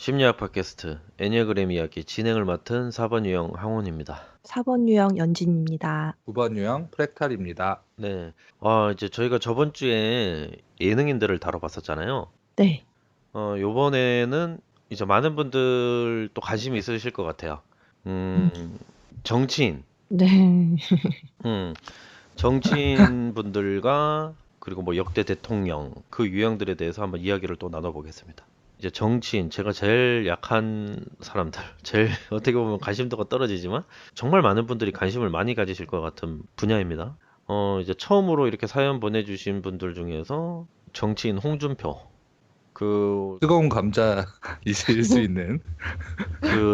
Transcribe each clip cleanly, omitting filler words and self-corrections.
심리학 팟캐스트 애니어그램 이야기 진행을 맡은 4번 유형 항훈입니다. 4번 유형 연진입니다. 9번 유형 프랙탈입니다. 네. 이제 저희가 저번 주에 예능인들을 다뤄봤었잖아요. 네. 요번에는 이제 많은 분들 또 관심이 있으실 것 같아요. 정치인. 네. 정치인 분들과 그리고 뭐 역대 대통령 그 유형들에 대해서 한번 이야기를 또 나눠보겠습니다. 이제 정치인, 제가 제일 약한 사람들, 제일 어떻게 보면 관심도가 떨어지지만 정말 많은 분들이 관심을 많이 가지실 것 같은 분야입니다. 이제 처음으로 이렇게 사연 보내주신 분들 중에서 정치인 홍준표, 그 뜨거운 감자이실 수 있는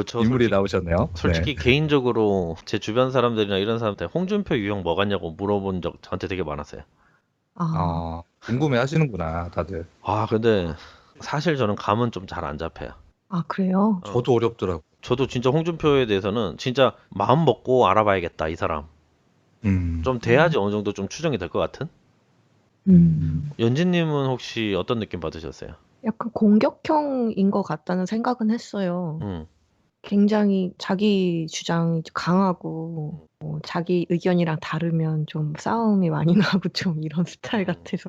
저 인물이 나오셨네요. 솔직히 개인적으로 제 주변 사람들이나 이런 사람한테 홍준표 유형 뭐 같냐고 물어본 적 저한테 되게 많았어요. 궁금해 하시는구나, 다들. 근데 사실 저는 감은 좀 잘 안 잡혀요. 그래요? 저도 어렵더라고. 저도 진짜 홍준표에 대해서는 진짜 마음 먹고 알아봐야겠다, 이 사람. 좀 돼야지 어느 정도 좀 추정이 될 것 같은? 연진님은 혹시 어떤 느낌 받으셨어요? 약간 공격형인 것 같다는 생각은 했어요. 굉장히 자기 주장이 강하고 자기 의견이랑 다르면 좀 싸움이 많이 나고 좀 이런 스타일 같아서.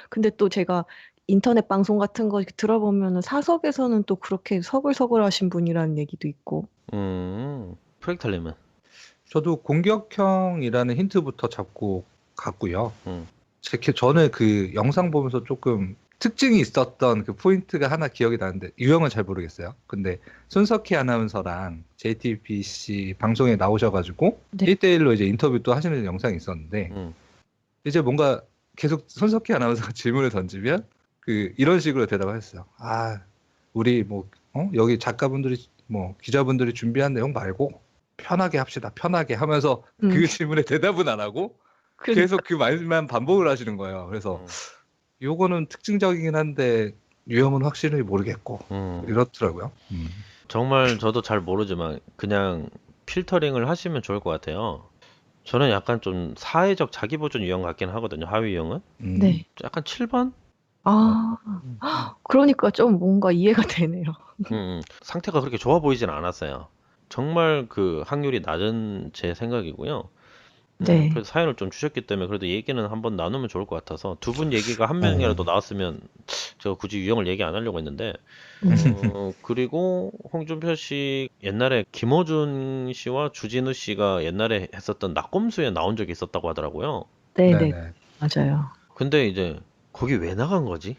근데 또 제가 인터넷 방송 같은 거 들어보면 사석에서는 또 그렇게 서글서글하신 분이라는 얘기도 있고. 프랙탈님은? 저도 공격형이라는 힌트부터 잡고 갔고요. 저는 그 영상 보면서 조금 특징이 있었던 그 포인트가 하나 기억이 나는데 유형은 잘 모르겠어요. 근데 손석희 아나운서랑 JTBC 방송에 나오셔가지고 네. 1대1로 이제 인터뷰도 하시는 영상이 있었는데 이제 뭔가 계속 손석희 아나운서가 질문을 던지면 이런 식으로 대답을 했어요. 우리 여기 작가분들이 기자분들이 준비한 내용 말고 편하게 합시다. 편하게 하면서 그 질문에 대답은 안 하고 계속 그 말만 반복을 하시는 거예요. 그래서 요거는 특징적이긴 한데 유형은 확실히 모르겠고 이렇더라고요. 정말 저도 잘 모르지만 그냥 필터링을 하시면 좋을 것 같아요. 저는 약간 좀 사회적 자기보존 유형 같긴 하거든요, 하위 유형은. 네. 약간 7번? 그러니까 좀 뭔가 이해가 되네요. 상태가 그렇게 좋아 보이진 않았어요. 정말 그 확률이 낮은 제 생각이고요. 네. 그래서 사연을 좀 주셨기 때문에 그래도 얘기는 한번 나누면 좋을 것 같아서 두 분 얘기가 한 명이라도 나왔으면 제가 굳이 유형을 얘기 안 하려고 했는데 그리고 홍준표 씨 옛날에 김어준 씨와 주진우 씨가 옛날에 했었던 낙검수에 나온 적이 있었다고 하더라고요. 네네. 맞아요. 근데 이제 거기 왜 나간 거지?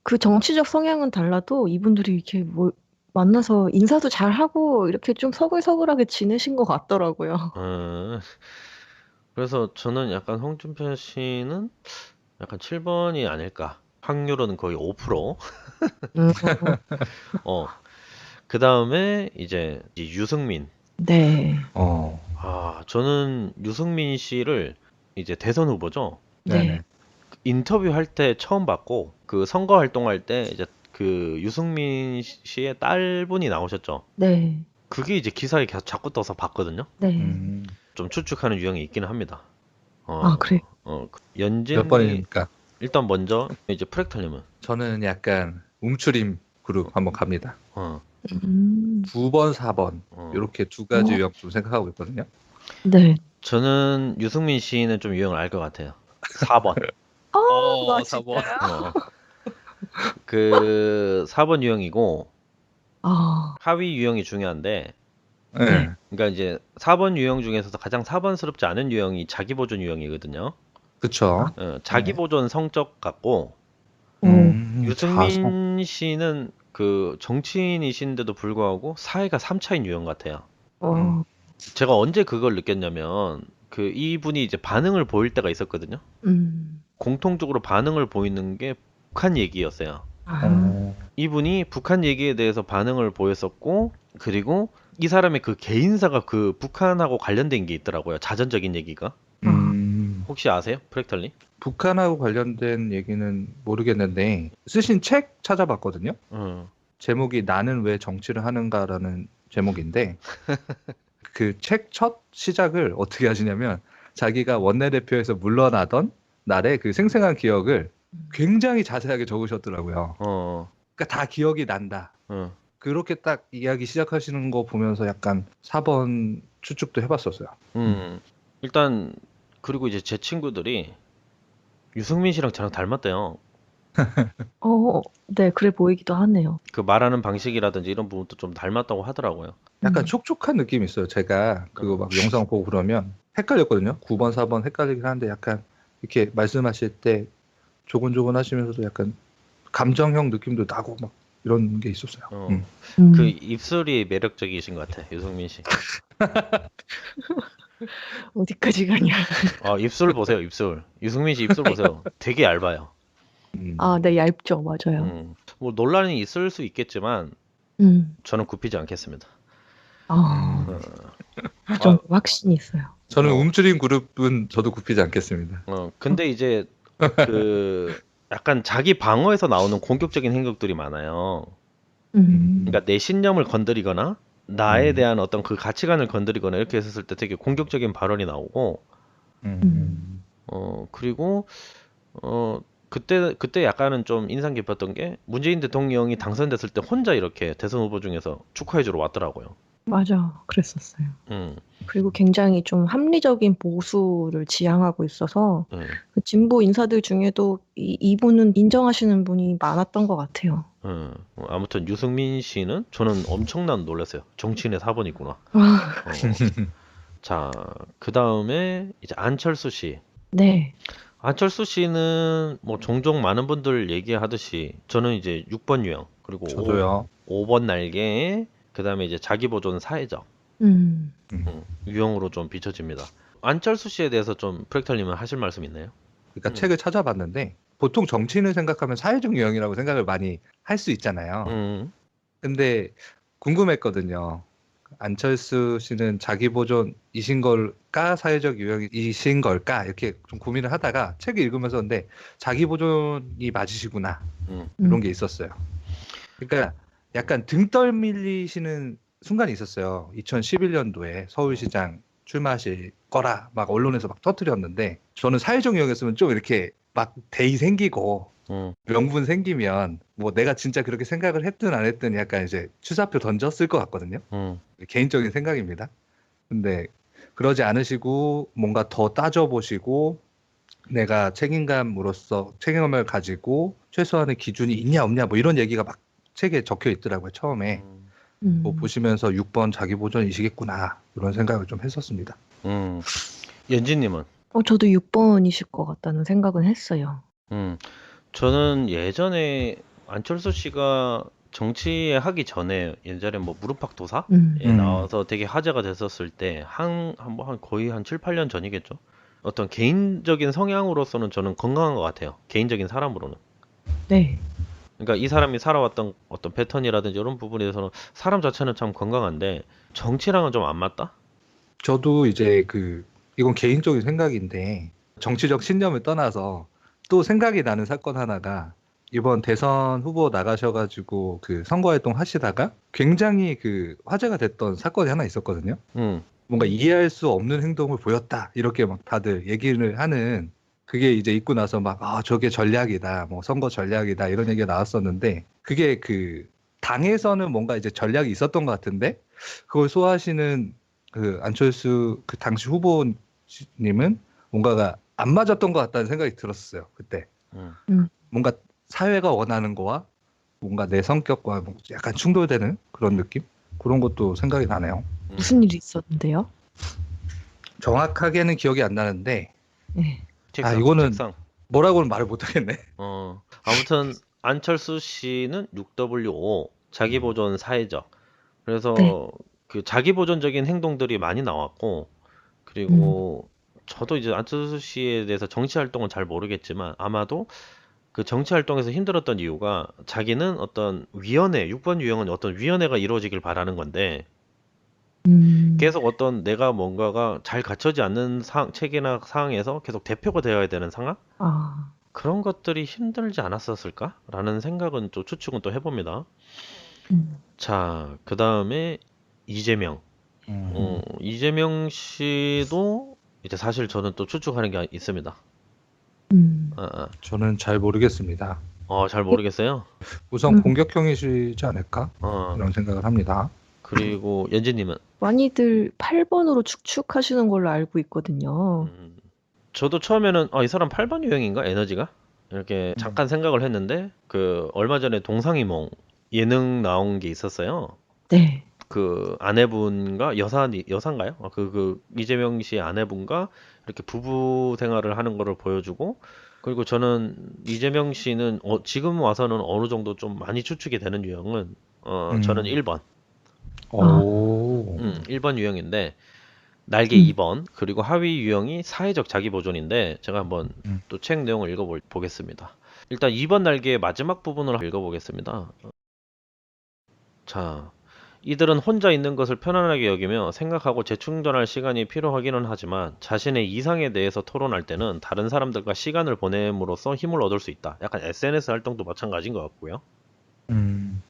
그 정치적 성향은 달라도 이분들이 이렇게 만나서 인사도 잘하고 이렇게 좀 서글서글하게 지내신 것 같더라고요. 그래서 저는 약간 홍준표 씨는 약간 7번이 아닐까. 확률은 거의 5%. 그 다음에 이제 유승민. 네. 저는 유승민 씨를 이제 대선 후보죠. 네. 인터뷰할 때 처음 봤고, 그 선거 활동할 때 이제 그 유승민 씨의 딸분이 나오셨죠. 네. 그게 이제 기사에 계속 자꾸 떠서 봤거든요. 네. 좀 추측하는 유형이 있기는 합니다. 그래요? 몇 연진이 번입니까? 일단 먼저 이제 프랙탈님은 저는 약간 움츠림 그룹 한번 갑니다. 9번, 4번 이렇게 두 가지 유형 좀 생각하고 있거든요. 네. 저는 유승민 씨는 좀 유형을 알 것 같아요. 4번. 진짜요? 그 4번 유형이고 하위 유형이 중요한데 네. 그러니까 이제 4번 유형 중에서도 가장 4번스럽지 않은 유형이 자기보존 유형이거든요. 그쵸. 자기보존 성적 같고 유승민 씨는 그 정치인이신데도 불구하고 사회가 3차인 유형 같아요. 제가 언제 그걸 느꼈냐면 그 이분이 이제 반응을 보일 때가 있었거든요. 공통적으로 반응을 보이는 게 북한 얘기였어요. 이분이 북한 얘기에 대해서 반응을 보였었고 그리고 이 사람의 그 개인사가 그 북한하고 관련된 게 있더라고요. 자전적인 얘기가. 혹시 아세요? 프랙탈님? 북한하고 관련된 얘기는 모르겠는데 쓰신 책 찾아봤거든요. 제목이 나는 왜 정치를 하는가라는 제목인데 그 책 첫 시작을 어떻게 하시냐면 자기가 원내대표에서 물러나던 날의 그 생생한 기억을 굉장히 자세하게 적으셨더라고요. 그러니까 다 기억이 난다. 그렇게 딱 이야기 시작하시는 거 보면서 약간 4번 추측도 해봤었어요. 일단 그리고 이제 제 친구들이 유승민 씨랑 저랑 닮았대요. 네, 그래 보이기도 하네요. 그 말하는 방식이라든지 이런 부분도 좀 닮았다고 하더라고요. 약간 촉촉한 느낌이 있어요. 제가 그거 막 영상 보고 그러면 헷갈렸거든요. 9번, 4번 헷갈리긴 하는데 약간 이렇게 말씀하실 때 조곤조곤 하시면서도 약간 감정형 느낌도 나고 막 이런 게 있었어요. 그 입술이 매력적이신 것 같아, 유승민 씨. 어디까지 가냐. 입술 보세요, 입술. 유승민 씨 입술 보세요. 되게 얇아요. 네, 얇죠. 맞아요. 뭐 논란이 있을 수 있겠지만 저는 굽히지 않겠습니다. 그 정도 확신이 있어요. 저는 움츠린 그룹은 저도 굽히지 않겠습니다. 근데 이제 그 약간 자기 방어에서 나오는 공격적인 행동들이 많아요. 그러니까 내 신념을 건드리거나 나에 대한 어떤 그 가치관을 건드리거나 이렇게 했을 때 되게 공격적인 발언이 나오고, 그리고 그때 약간은 좀 인상 깊었던 게 문재인 대통령이 당선됐을 때 혼자 이렇게 대선 후보 중에서 축하해주러 왔더라고요. 맞아, 그랬었어요. 그리고 굉장히 좀 합리적인 보수를 지향하고 있어서 그 진보 인사들 중에도 이분은 인정하시는 분이 많았던 것 같아요. 아무튼 유승민 씨는 저는 엄청난 놀랐어요. 정치인의 4번이구나. 자, 그 다음에 이제 안철수 씨. 네. 안철수 씨는 뭐 종종 많은 분들 얘기하듯이 저는 이제 6번 유형, 그리고 저도요. 5번 날개, 그 다음에 이제 자기보존 사회적 유형으로 좀 비춰집니다. 안철수 씨에 대해서 좀 프렉탈님은 하실 말씀 있나요? 그러니까 책을 찾아봤는데 보통 정치인을 생각하면 사회적 유형이라고 생각을 많이 할 수 있잖아요. 근데 궁금했거든요. 안철수 씨는 자기 보존이신 걸까 사회적 유형이신 걸까 이렇게 좀 고민을 하다가 책을 읽으면서 근데 자기 보존이 맞으시구나 이런 게 있었어요. 그러니까 약간 등 떨밀리시는 순간이 있었어요. 2011년도에 서울시장 출마하실 거라 막 언론에서 막 터뜨렸는데 저는 사회적 유형이었으면 좀 이렇게 막 대의 생기고 명분 생기면 뭐 내가 진짜 그렇게 생각을 했든 안 했든 약간 이제 추사표 던졌을 것 같거든요. 개인적인 생각입니다. 근데 그러지 않으시고 뭔가 더 따져보시고 내가 책임감으로서 책임감을 가지고 최소한의 기준이 있냐 없냐 뭐 이런 얘기가 막 책에 적혀 있더라고요. 처음에 뭐 보시면서 6번 자기 보존이시겠구나 이런 생각을 좀 했었습니다. 연진님은? 저도 6번이실 것 같다는 생각은 했어요. 저는 예전에 안철수 씨가 정치에 하기 전에 예전에 뭐 무릎팍도사에 나와서 되게 화제가 됐었을 때 거의 한 7, 8년 전이겠죠. 어떤 개인적인 성향으로서는 저는 건강한 것 같아요. 개인적인 사람으로는. 네. 그러니까 이 사람이 살아왔던 어떤 패턴이라든지 이런 부분에 대해서는 사람 자체는 참 건강한데 정치랑은 좀 안 맞다? 저도 이제 이건 개인적인 생각인데 정치적 신념을 떠나서 또 생각이 나는 사건 하나가 이번 대선 후보 나가셔가지고 그 선거활동 하시다가 굉장히 화제가 됐던 사건이 하나 있었거든요. 뭔가 이해할 수 없는 행동을 보였다 이렇게 막 다들 얘기를 하는 그게 이제 있고 나서 막 저게 전략이다 뭐 선거 전략이다 이런 얘기가 나왔었는데 그게 당에서는 뭔가 이제 전략이 있었던 것 같은데 그걸 소화하시는 안철수 당시 후보님은 뭔가가 안 맞았던 것 같다는 생각이 들었어요 그때. 뭔가 사회가 원하는 거와 뭔가 내 성격과 약간 충돌되는 그런 느낌? 그런 것도 생각이 나네요. 무슨 일이 있었는데요? 정확하게는 기억이 안 나는데 네. 이거는 책상. 뭐라고는 말을 못하겠네. 아무튼 안철수 씨는 6W5 자기보존 사회적. 그래서 네. 그 자기보존적인 행동들이 많이 나왔고, 그리고 저도 이제 안철수 씨에 대해서 정치 활동은 잘 모르겠지만 아마도 그 정치 활동에서 힘들었던 이유가 자기는 어떤 위원회, 6번 유형은 어떤 위원회가 이루어지길 바라는 건데 계속 어떤 내가 뭔가가 잘 갖춰지 않는 체계나 상황에서 계속 대표가 되어야 되는 상황? 그런 것들이 힘들지 않았었을까? 라는 생각은 또 추측은 또 해봅니다. 자, 그 다음에 이재명. 이재명 씨도 이제 사실 저는 또 추측하는 게 있습니다. 저는 잘 모르겠습니다. 잘 모르겠어요. 우선 공격형이시지 않을까? 어, 이런 생각을 합니다. 그리고 연지님은? 많이들 8번으로 축축하시는 걸로 알고 있거든요. 저도 처음에는 이 사람 8번 유형인가? 에너지가? 이렇게 잠깐 생각을 했는데 그 얼마 전에 동상이몽 예능 나온 게 있었어요. 네. 그 아내분과 여사인가요? 이재명 씨의 아내분과 이렇게 부부 생활을 하는 거를 보여주고, 그리고 저는 이재명 씨는 지금 와서는 어느 정도 좀 많이 추측이 되는 유형은 저는 1번. 오. 1번 유형인데 날개 2번, 그리고 하위 유형이 사회적 자기 보존인데 제가 한번 또 책 내용을 읽어보겠습니다. 일단 2번 날개의 마지막 부분을 읽어보겠습니다. 자, 이들은 혼자 있는 것을 편안하게 여기며 생각하고 재충전할 시간이 필요하기는 하지만 자신의 이상에 대해서 토론할 때는 다른 사람들과 시간을 보냄으로써 힘을 얻을 수 있다. 약간 SNS 활동도 마찬가지인 것 같고요.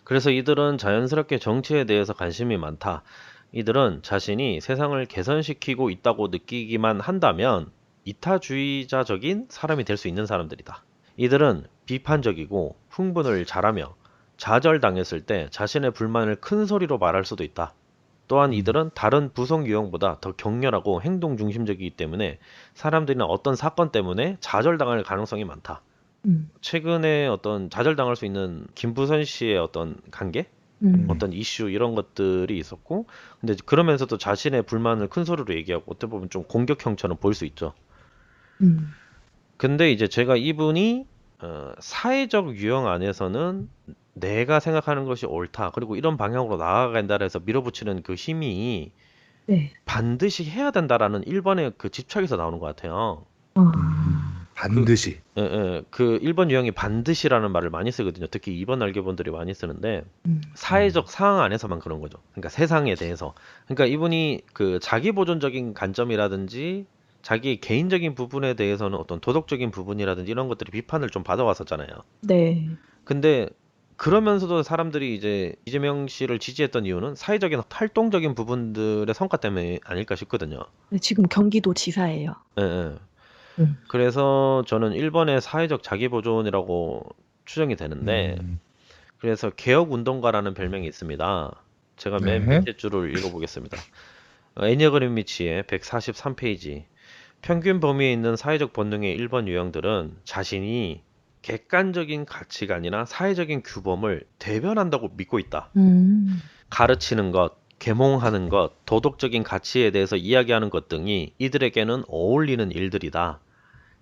그래서 이들은 자연스럽게 정치에 대해서 관심이 많다. 이들은 자신이 세상을 개선시키고 있다고 느끼기만 한다면 이타주의자적인 사람이 될 수 있는 사람들이다. 이들은 비판적이고 흥분을 잘하며 좌절당했을 때 자신의 불만을 큰 소리로 말할 수도 있다. 또한 이들은 다른 부성 유형보다 더 격렬하고 행동 중심적이기 때문에 사람들이나 어떤 사건 때문에 좌절당할 가능성이 많다. 최근에 어떤 좌절당할 수 있는 김부선 씨의 어떤 관계? 어떤 이슈 이런 것들이 있었고, 근데 그러면서도 자신의 불만을 큰 소리로 얘기하고 어떻게 보면 좀 공격형처럼 보일 수 있죠. 근데 이제 제가 이분이 사회적 유형 안에서는 내가 생각하는 것이 옳다, 그리고 이런 방향으로 나아간다 해서 밀어붙이는 그 힘이 네. 반드시 해야 된다라는 1번의 그 집착에서 나오는 것 같아요. 반드시. 그 1번 유형이 반드시라는 말을 많이 쓰거든요. 특히 2번 날개분들이 많이 쓰는데 사회적 상황 안에서만 그런 거죠. 그러니까 세상에 대해서. 그러니까 이분이 그 자기 보존적인 관점이라든지 자기 개인적인 부분에 대해서는 어떤 도덕적인 부분이라든지 이런 것들이 비판을 좀 받아왔었잖아요. 네. 근데 그러면서도 사람들이 이제 이재명 씨를 지지했던 이유는 사회적인 활동적인 부분들의 성과 때문에 아닐까 싶거든요. 네, 지금 경기도 지사예요. 예, 예. 그래서 저는 1번의 사회적 자기보존이라고 추정이 되는데, 그래서 개혁운동가라는 별명이 있습니다. 제가 맨 네. 밑에 줄을 읽어보겠습니다. 애니어그램 미치의 143페이지. 평균 범위에 있는 사회적 본능의 1번 유형들은 자신이 객관적인 가치관이나 사회적인 규범을 대변한다고 믿고 있다. 가르치는 것, 계몽하는 것, 도덕적인 가치에 대해서 이야기하는 것 등이 이들에게는 어울리는 일들이다.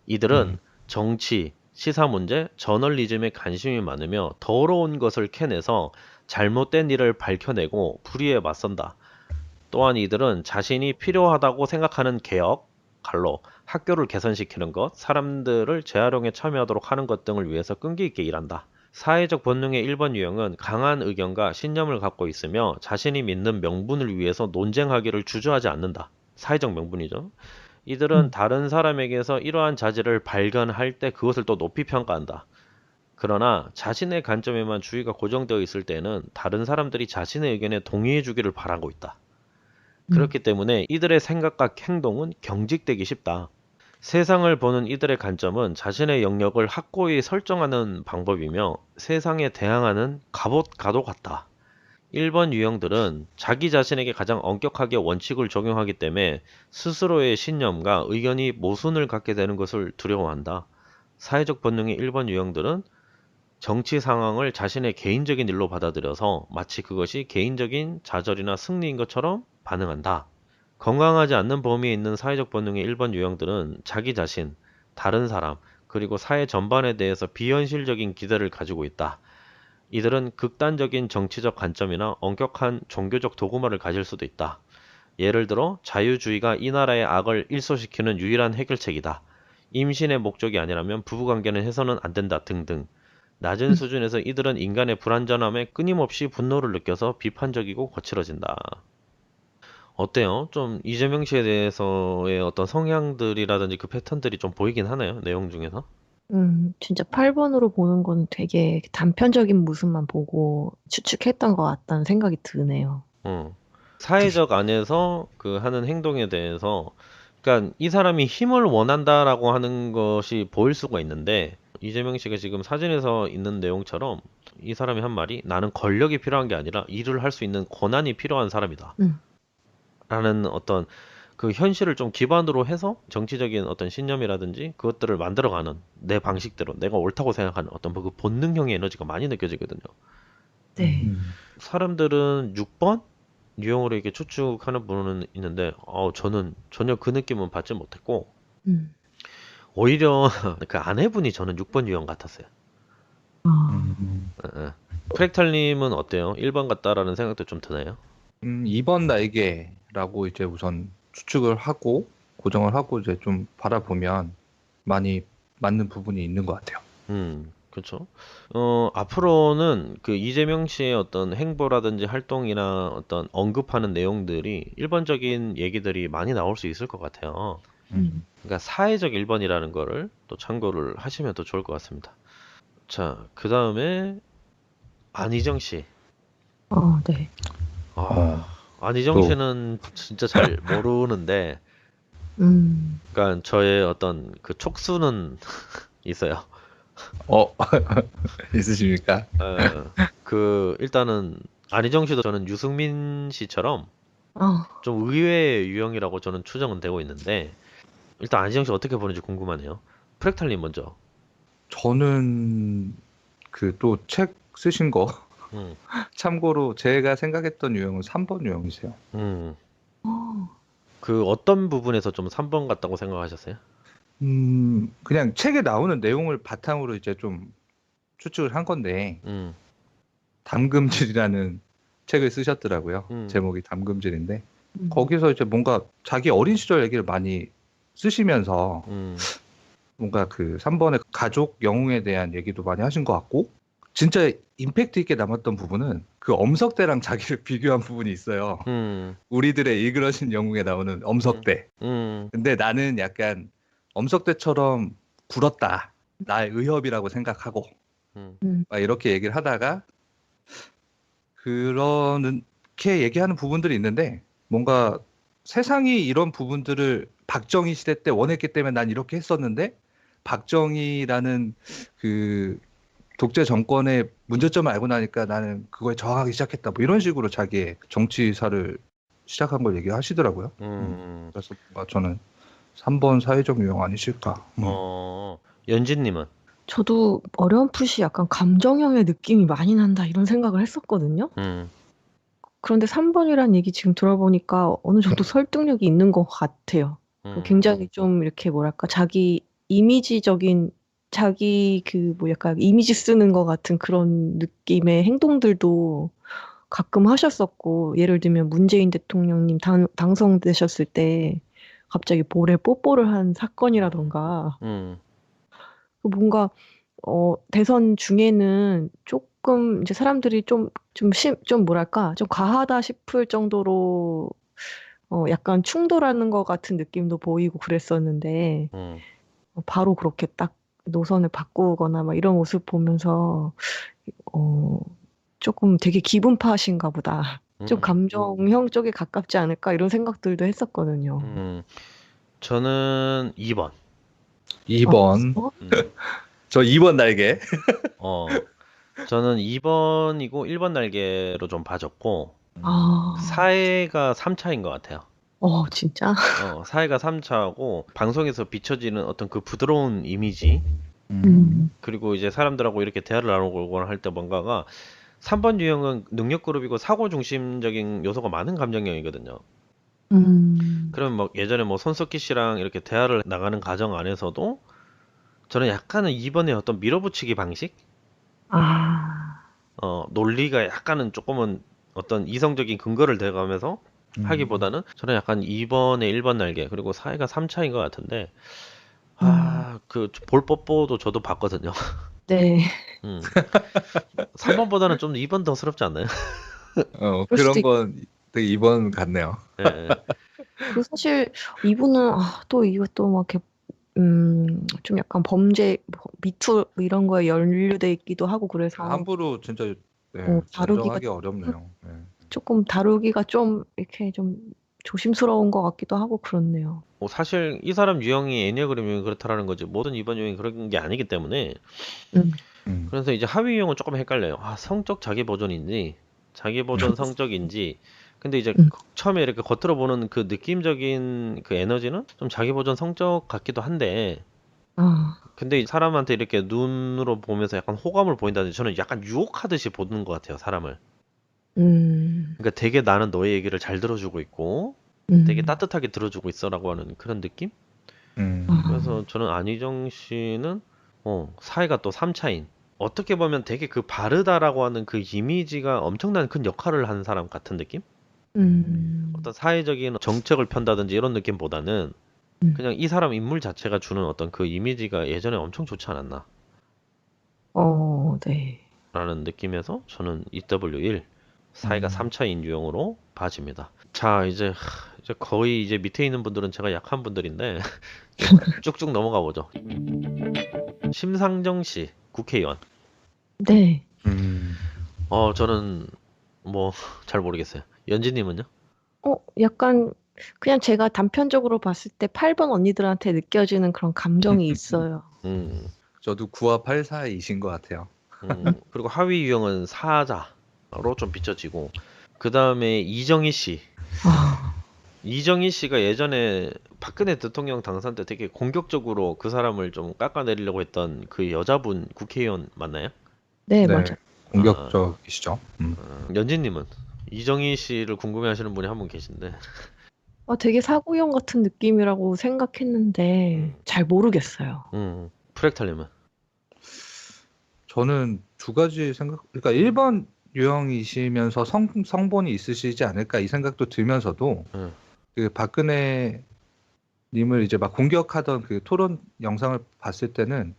이들은 정치, 시사 문제, 저널리즘에 관심이 많으며 더러운 것을 캐내서 잘못된 일을 밝혀내고 불의에 맞선다. 또한 이들은 자신이 필요하다고 생각하는 개혁, 학교를 개선시키는 것, 사람들을 재활용에 참여하도록 하는 것 등을 위해서 끈기 있게 일한다. 사회적 본능의 1번 유형은 강한 의견과 신념을 갖고 있으며 자신이 믿는 명분을 위해서 논쟁하기를 주저하지 않는다. 사회적 명분이죠. 이들은 다른 사람에게서 이러한 자질을 발견할 때 그것을 또 높이 평가한다. 그러나 자신의 관점에만 주의가 고정되어 있을 때는 다른 사람들이 자신의 의견에 동의해 주기를 바라고 있다. 그렇기 때문에 이들의 생각과 행동은 경직되기 쉽다. 세상을 보는 이들의 관점은 자신의 영역을 확고히 설정하는 방법이며 세상에 대항하는 갑옷과도 같다. 1번 유형들은 자기 자신에게 가장 엄격하게 원칙을 적용하기 때문에 스스로의 신념과 의견이 모순을 갖게 되는 것을 두려워한다. 사회적 본능의 1번 유형들은 정치 상황을 자신의 개인적인 일로 받아들여서 마치 그것이 개인적인 좌절이나 승리인 것처럼 반응한다. 건강하지 않는 범위에 있는 사회적 본능의 1번 유형들은 자기 자신, 다른 사람, 그리고 사회 전반에 대해서 비현실적인 기대를 가지고 있다. 이들은 극단적인 정치적 관점이나 엄격한 종교적 도구마를 가질 수도 있다. 예를 들어 자유주의가 이 나라의 악을 일소시키는 유일한 해결책이다. 임신의 목적이 아니라면 부부관계는 해서는 안 된다 등등. 낮은 수준에서 이들은 인간의 불완전함에 끊임없이 분노를 느껴서 비판적이고 거칠어진다. 어때요? 좀 이재명 씨에 대해서의 어떤 성향들이라든지 그 패턴들이 좀 보이긴 하나요? 내용 중에서? 진짜 8번으로 보는 거는 되게 단편적인 모습만 보고 추측했던 것 같다는 생각이 드네요. 사회적 안에서 그 하는 행동에 대해서, 그러니까 이 사람이 힘을 원한다라고 하는 것이 보일 수가 있는데, 이재명 씨가 지금 사진에서 있는 내용처럼 이 사람이 한 말이 나는 권력이 필요한 게 아니라 일을 할 수 있는 권한이 필요한 사람이다. 라는 어떤 그 현실을 좀 기반으로 해서 정치적인 어떤 신념이라든지 그것들을 만들어가는 내 방식대로 내가 옳다고 생각하는 어떤 그 본능형의 에너지가 많이 느껴지거든요. 네. 사람들은 6번 유형으로 이렇게 추측하는 분은 있는데 저는 전혀 그 느낌은 받지 못했고 음. 오히려 그 아내분이 저는 6번 유형 같았어요. 프렉탈님은 어때요? 1번 같다라는 생각도 좀 드나요? 2번 날개라고 이제 우선 추측을 하고 고정을 하고 이제 좀 바라보면 많이 맞는 부분이 있는 것 같아요. 그렇죠. 앞으로는 그 이재명 씨의 어떤 행보라든지 활동이나 어떤 언급하는 내용들이 일반적인 얘기들이 많이 나올 수 있을 것 같아요. 그러니까 사회적 1번이라는 거를 또 참고를 하시면 더 좋을 것 같습니다. 자, 그 다음에 안희정 씨. 네. 안희정 또. 씨는 진짜 잘 모르는데, 그러니까 저의 어떤 그 촉수는 있어요. 있으십니까? 일단은 안희정 씨도 저는 유승민 씨처럼 좀 의외의 유형이라고 저는 추정은 되고 있는데, 일단 안희정 씨 어떻게 보는지 궁금하네요. 프렉탈님 먼저. 저는 그 또 책 쓰신 거 참고로 제가 생각했던 유형은 3번 유형이세요. 그 어떤 부분에서 좀 3번 같다고 생각하셨어요? 그냥 책에 나오는 내용을 바탕으로 이제 좀 추측을 한 건데 담금질이라는 책을 쓰셨더라고요. 제목이 담금질인데 거기서 이제 뭔가 자기 어린 시절 얘기를 많이 쓰시면서 뭔가 그 3번의 가족 영웅에 대한 얘기도 많이 하신 것 같고 진짜 임팩트 있게 남았던 부분은 그 엄석대랑 자기를 비교한 부분이 있어요. 우리들의 일그러진 영웅에 나오는 엄석대. 근데 나는 약간 엄석대처럼 굴었다. 나의 의협이라고 생각하고 막 이렇게 얘기를 하다가 그렇게 얘기하는 부분들이 있는데 뭔가 세상이 이런 부분들을 박정희 시대 때 원했기 때문에 난 이렇게 했었는데 박정희라는 그 독재 정권의 문제점을 알고 나니까 나는 그거에 저항하기 시작했다. 뭐 이런 식으로 자기의 정치사를 시작한 걸 얘기하시더라고요. 그래서 뭔가 저는 3번 사회적 유형 아니실까. 연진님은? 저도 어렴풋이 약간 감정형의 느낌이 많이 난다 이런 생각을 했었거든요. 그런데 3번이란 얘기 지금 들어보니까 어느 정도 설득력이 있는 것 같아요. 굉장히 좀 이렇게 뭐랄까 자기 이미지적인 자기 그 뭐 약간 이미지 쓰는 것 같은 그런 느낌의 행동들도 가끔 하셨었고 예를 들면 문재인 대통령님 당선되셨을 때 갑자기 볼에 뽀뽀를 한 사건이라던가 뭔가 대선 중에는 조금 이제 사람들이 좀 뭐랄까 좀 과하다 싶을 정도로 약간 충돌하는 것 같은 느낌도 보이고 그랬었는데 바로 그렇게 딱 노선을 바꾸거나 막 이런 모습 보면서 조금 되게 기분파신가 보다. 좀 감정형 쪽에 가깝지 않을까 이런 생각들도 했었거든요. 저는 2번. 2번. 저 2번 날개. 저는 2번이고 1번 날개로 좀 봐줬고 아, 사회가 3차인 것 같아요. 진짜? 사회가 3차고 방송에서 비춰지는 어떤 그 부드러운 이미지 그리고 이제 사람들하고 이렇게 대화를 나누거나 할 때 뭔가가 3번 유형은 능력 그룹이고 사고 중심적인 요소가 많은 감정형이거든요. 그럼 뭐 예전에 뭐 손석희 씨랑 이렇게 대화를 나가는 과정 안에서도 저는 약간은 2번의 어떤 밀어붙이기 방식? 논리가 약간은 조금은 어떤 이성적인 근거를 대가면서 하기보다는 저는 약간 2번에 1번 날개 그리고 사회가 3차인 것 같은데 그 볼뽀뽀도 저도 봤거든요. 네. 3번보다는 좀 2번 더 스럽지 않나요? 그런 건 되게 2번 같네요. 네. 그 사실 이분은 또 이것도 막 이렇게 좀 약간 범죄 미투 이런 거에 연루돼 있기도 하고 그래서 함부로 진짜 다루기가 단정하기 어렵네요. 네. 조금 다루기가 좀 이렇게 좀 조심스러운 것 같기도 하고 그렇네요. 뭐 사실 이 사람 유형이 애니어그램 유형이 그렇다라는 거지 모든 이번 유형이 그런 게 아니기 때문에 그래서 이제 하위 유형은 조금 헷갈려요. 아, 성적 자기 보존인지 자기 보존 성적인지. 근데 이제 처음에 이렇게 겉으로 보는 그 느낌적인 그 에너지는 좀 자기 보존 성적 같기도 한데 근데 이 사람한테 이렇게 눈으로 보면서 약간 호감을 보인다든지 저는 약간 유혹하듯이 보는 것 같아요, 사람을. 그러니까 되게 나는 너의 얘기를 잘 들어주고 있고 되게 따뜻하게 들어주고 있어라고 하는 그런 느낌? 그래서 저는 안희정 씨는 사이가 또 3차인 어떻게 보면 되게 그 바르다라고 하는 그 이미지가 엄청난 큰 역할을 한 사람 같은 느낌? 어떤 사회적인 정책을 편다든지 이런 느낌보다는 그냥 이 사람 인물 자체가 주는 어떤 그 이미지가 예전에 엄청 좋지 않았나 네. 라는 느낌에서 저는 EW1 사이가 3차인 유형으로 봐집니다. 자, 이제 거의 이제 밑에 있는 분들은 제가 약한 분들인데 쭉쭉 넘어가 보죠. 심상정 씨, 국회의원. 네. 저는 뭐 잘 모르겠어요. 연지님은요? 약간 그냥 제가 단편적으로 봤을 때 8번 언니들한테 느껴지는 그런 감정이 있어요. 저도 9와 8 사이이신 것 같아요. 그리고 하위 유형은 사자로 좀 비춰지고 그 다음에 이정희 씨. 이정희 씨가 예전에 박근혜 대통령 당선 때 되게 공격적으로 그 사람을 좀 깎아내리려고 했던 그 여자분 국회의원 맞나요? 네, 네, 맞아요. 공격적이시죠. 연진님은 이정희 씨를 궁금해하시는 분이 한 분 계신데. 되게 사고형 같은 느낌이라고 생각했는데 잘 모르겠어요. 프렉탈님은? 저는 두 가지 생각, 그러니까 1번 유형이시면서 성본이 있으시지 않을까 이 생각도 들면서도 그 박근혜 님을 이제 막 공격하던 그 토론 영상을 봤을 때는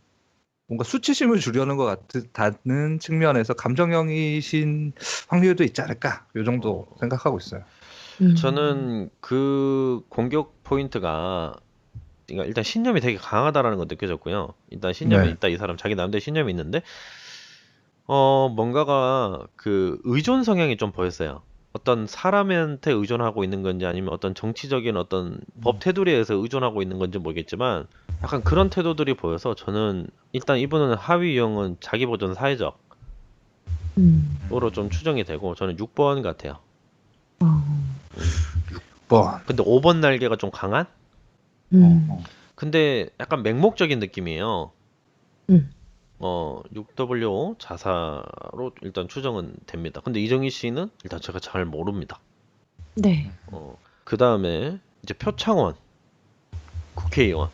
뭔가 수치심을 주려는 것 같다는 측면에서 감정형이신 확률도 있지 않을까 요 정도 생각하고 있어요. 저는 그 공격 포인트가 그러니까 일단 신념이 되게 강하다라는 거 느껴졌고요. 일단 신념이 네. 있다, 이 사람 자기 나름대로 신념이 있는데 뭔가가 그 의존 성향이 좀 보였어요. 어떤 사람한테 의존하고 있는 건지 아니면 어떤 정치적인 어떤 법 테두리에 의해서 의존하고 있는 건지 모르겠지만 약간 그런 태도들이 보여서 저는 일단 이분은 하위 유형은 자기 보존 사회적으로 좀 추정이 되고 저는 6번 같아요. 6번. 근데 5번 날개가 좀 강한? 근데 약간 맹목적인 느낌이에요. 6W 자사로 일단 추정은 됩니다. 근데 이정희 씨는 일단 제가 잘 모릅니다. 네. 그 다음에 이제 표창원 국회의원.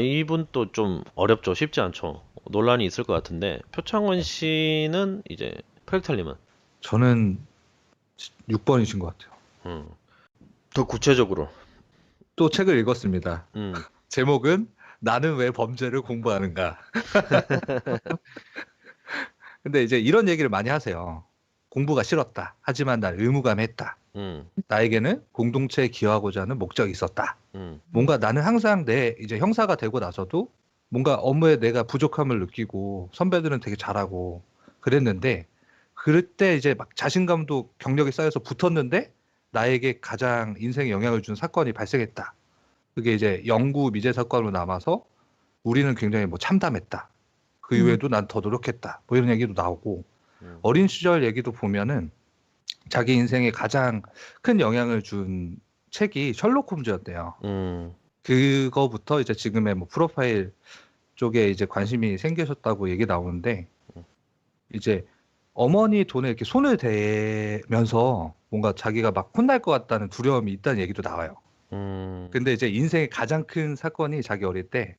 이분 또 좀 어렵죠. 쉽지 않죠. 논란이 있을 것 같은데 표창원 씨는 이제 프렉탈님은? 저는 6번이신 것 같아요. 더 구체적으로. 또 책을 읽었습니다. 제목은 나는 왜 범죄를 공부하는가. 근데 이제 이런 얘기를 많이 하세요. 공부가 싫었다. 하지만 난 의무감했다. 나에게는 공동체에 기여하고자 하는 목적이 있었다. 뭔가 나는 항상 내 이제 형사가 되고 나서도 뭔가 업무에 내가 부족함을 느끼고 선배들은 되게 잘하고 그랬는데 그럴 때 이제 막 자신감도 경력이 쌓여서 붙었는데 나에게 가장 인생에 영향을 준 사건이 발생했다. 그게 이제 영구 미제 사건으로 남아서 우리는 굉장히 뭐 참담했다. 그 이후에도 난 더 노력했다. 뭐 이런 얘기도 나오고 어린 시절 얘기도 보면은 자기 인생에 가장 큰 영향을 준 책이 셜록 홈즈였대요. 그거부터 이제 지금의 뭐 프로파일 쪽에 이제 관심이 생기셨다고 얘기 나오는데 이제 어머니 돈에 이렇게 손을 대면서 뭔가 자기가 막 혼날 것 같다는 두려움이 있다는 얘기도 나와요. 근데 이제 인생의 가장 큰 사건이 자기 어릴 때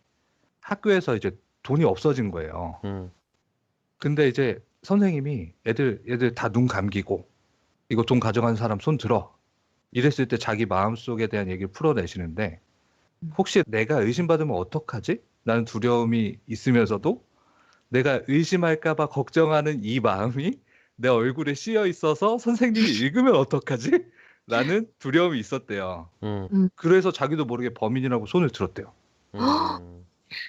학교에서 이제 돈이 없어진 거예요. 근데 이제 선생님이 얘들 다 눈 감기고 이거 돈 가져간 사람 손 들어. 이랬을 때 자기 마음속에 대한 얘기를 풀어내시는데 혹시 내가 의심받으면 어떡하지? 라는 두려움이 있으면서도 내가 의심할까 봐 걱정하는 이 마음이 내 얼굴에 씌여 있어서 선생님이 읽으면 어떡하지? 라는 두려움이 있었대요. 그래서 자기도 모르게 범인이라고 손을 들었대요.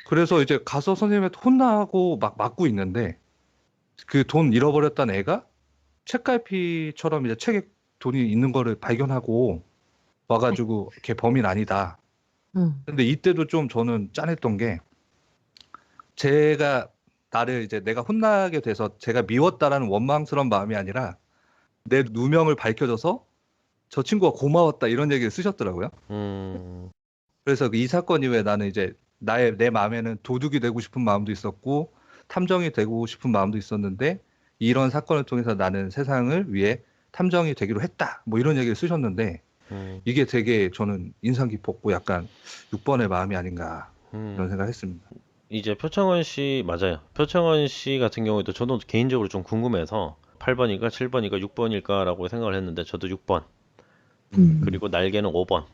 그래서 이제 가서 선생님한테 혼나고 막 맞고 있는데 그 돈 잃어버렸던 애가 책갈피처럼 이제 책에 돈이 있는 거를 발견하고 와가지고 걔 범인 아니다. 근데 이때도 좀 저는 짠했던 게 제가 나를 이제 내가 혼나게 돼서 제가 미웠다라는 원망스러운 마음이 아니라 내 누명을 밝혀줘서 저 친구가 고마웠다 이런 얘기를 쓰셨더라고요. 그래서 이 사건 이후에 나는 이제 내 마음에는 도둑이 되고 싶은 마음도 있었고 탐정이 되고 싶은 마음도 있었는데 이런 사건을 통해서 나는 세상을 위해 탐정이 되기로 했다. 뭐 이런 얘기를 쓰셨는데 이게 되게 저는 인상 깊었고 약간 6번의 마음이 아닌가 이런 생각을 했습니다. 이제 표창원 씨, 맞아요. 표창원 씨 같은 경우에도 저도 개인적으로 좀 궁금해서 8번일까 7번일까 6번일까라고 생각을 했는데 저도 6번. 그리고 날개는 5번.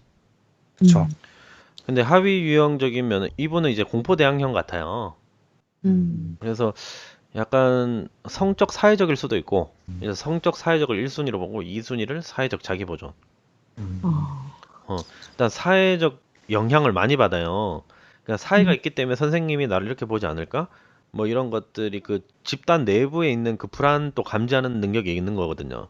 그렇죠. 근데 하위 유형적이면 이분은 이제 공포대항형 같아요. 그래서 약간 성적 사회적일 수도 있고 그래서 성적 사회적을 1순위로 보고 2순위를 사회적 자기 보존. 일단 사회적 영향을 많이 받아요. 그러니까 사회가 있기 때문에 선생님이 나를 이렇게 보지 않을까? 뭐 이런 것들이 그 집단 내부에 있는 그 불안도 감지하는 능력이 있는 거거든요.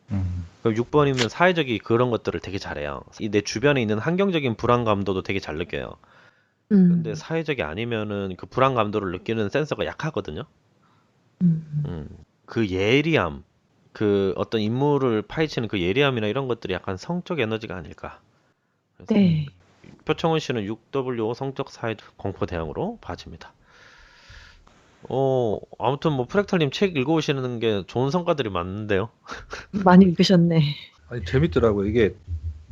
그럼 6번이면 사회적이 그런 것들을 되게 잘해요. 이 내 주변에 있는 환경적인 불안 감도도 되게 잘 느껴요. 근데 사회적이 아니면은 그 불안 감도를 느끼는 센서가 약하거든요. 그 예리함, 그 어떤 인물을 파헤치는 그 예리함이나 이런 것들이 약간 성적 에너지가 아닐까. 그래서 네. 표창원 씨는 6W 성적 사회 공포 대항으로 봐집니다. 아무튼 뭐 프랙탈님 책 읽어오시는 게 좋은 성과들이 많은데요. 많이 읽으셨네. 아니, 재밌더라고요. 이게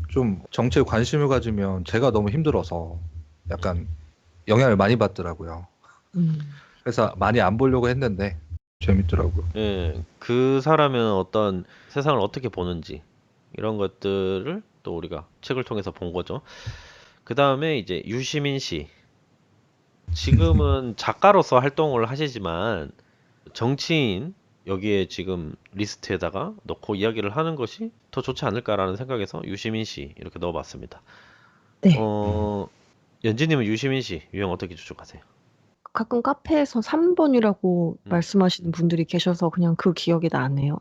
좀 정치에 관심을 가지면 제가 너무 힘들어서 약간 영향을 많이 받더라고요. 그래서 많이 안 보려고 했는데 재밌더라고요. 예, 그 사람은 어떤 세상을 어떻게 보는지 이런 것들을 또 우리가 책을 통해서 본 거죠. 그 다음에 이제 유시민 씨. 지금은 작가로서 활동을 하시지만 정치인 여기에 지금 리스트에다가 넣고 이야기를 하는 것이 더 좋지 않을까라는 생각에서 유시민 씨 이렇게 넣어봤습니다. 네. 연지님은 유시민 씨 유형 어떻게 추측하세요? 가끔 카페에서 3번이라고 말씀하시는 분들이 계셔서 그냥 그 기억이 나네요.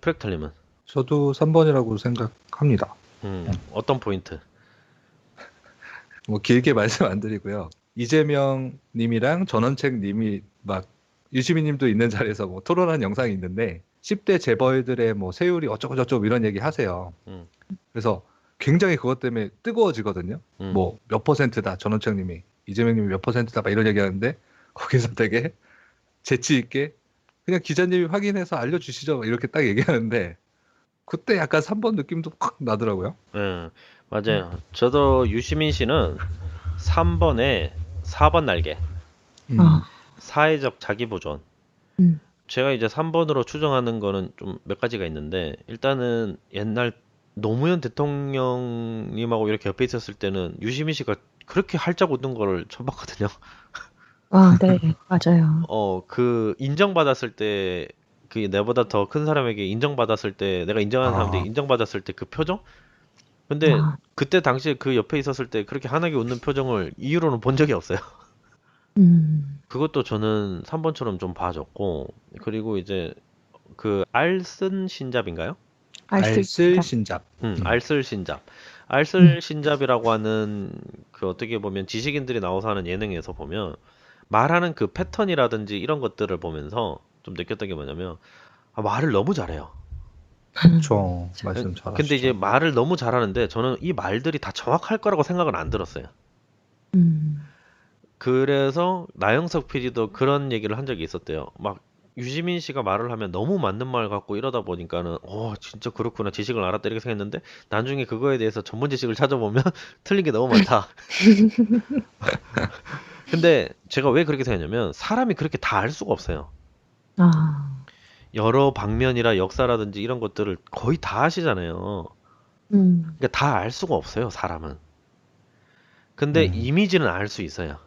프랙탈님은? 저도 3번이라고 생각합니다. 어떤 포인트? 뭐 길게 말씀 안 드리고요. 이재명 님이랑 전원책 님이 막 유시민 님도 있는 자리에서 뭐 토론한 영상이 있는데 10대 재벌들의 뭐 세율이 어쩌고저쩌고 이런 얘기 하세요. 그래서 굉장히 그것 때문에 뜨거워지거든요. 뭐 몇 퍼센트다 전원책 님이 이재명 님이 몇 퍼센트다 막 이런 얘기 하는데 거기서 되게 재치 있게 그냥 기자님이 확인해서 알려주시죠 이렇게 딱 얘기하는데 그때 약간 3번 느낌도 확 나더라고요. 네, 맞아요. 저도 유시민 씨는 3번에 4번 날개. 사회적 자기보존. 제가 이제 3번으로 추정하는 거는 좀 몇 가지가 있는데, 일단은 옛날 노무현 대통령님하고 이렇게 옆에 있었을 때는 유시민 씨가 그렇게 활짝 웃는 거를 처음 봤거든요. 네, 맞아요. 그 인정받았을 때, 그 내보다 더 큰 사람에게 인정받았을 때, 내가 인정하는 사람들이 인정받았을 때 그 표정? 근데 그때 당시에 그 옆에 있었을 때 그렇게 환하게 웃는 표정을 이후로는 본 적이 없어요. 그것도 저는 3번처럼 좀 봐줬고, 그리고 이제 그 알쓴 신잡인가요? 알쓸신잡. 알쓸 신잡. 알쓸 신잡이라고 하는 그 어떻게 보면 지식인들이 나와서 하는 예능에서 보면 말하는 그 패턴이라든지 이런 것들을 보면서 좀 느꼈던 게 뭐냐면 말을 너무 잘해요. 그렇죠. 말씀 잘하시죠. 근데 이제 말을 너무 잘하는데 저는 이 말들이 다 정확할 거라고 생각은 안 들었어요. 그래서 나영석 PD도 그런 얘기를 한 적이 있었대요. 막 유시민 씨가 말을 하면 너무 맞는 말 같고 이러다 보니까는 진짜 그렇구나 지식을 알았다 이렇게 생각했는데 나중에 그거에 대해서 전문 지식을 찾아보면 틀린 게 너무 많다. 근데 제가 왜 그렇게 생각하냐면 사람이 그렇게 다 알 수가 없어요. 여러 방면이라 역사라든지 이런 것들을 거의 다 아시잖아요. 그러니까 다 알 수가 없어요, 사람은. 근데 이미지는 알 수 있어요.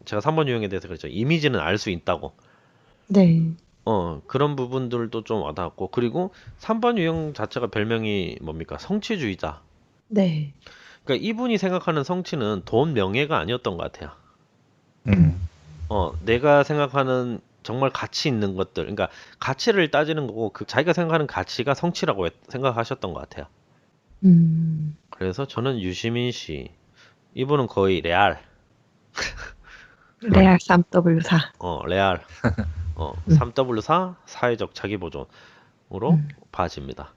제가 3번 유형에 대해서 그랬죠. 이미지는 알 수 있다고. 네. 그런 부분들도 좀 와닿았고, 그리고 3번 유형 자체가 별명이 뭡니까? 성취주의자. 네. 그러니까 이분이 생각하는 성취는 돈, 명예가 아니었던 것 같아요. 내가 생각하는 정말 가치 있는 것들, 그러니까 가치를 따지는 거고, 그 자기가 생각하는 가치가 성취라고 생각하셨던 것 같아요. 음. 그래서 저는 유시민 씨. 이분은 거의 레알. 레알 3W4. 레알. 음. 3W4 사회적 자기보존으로 봐집니다.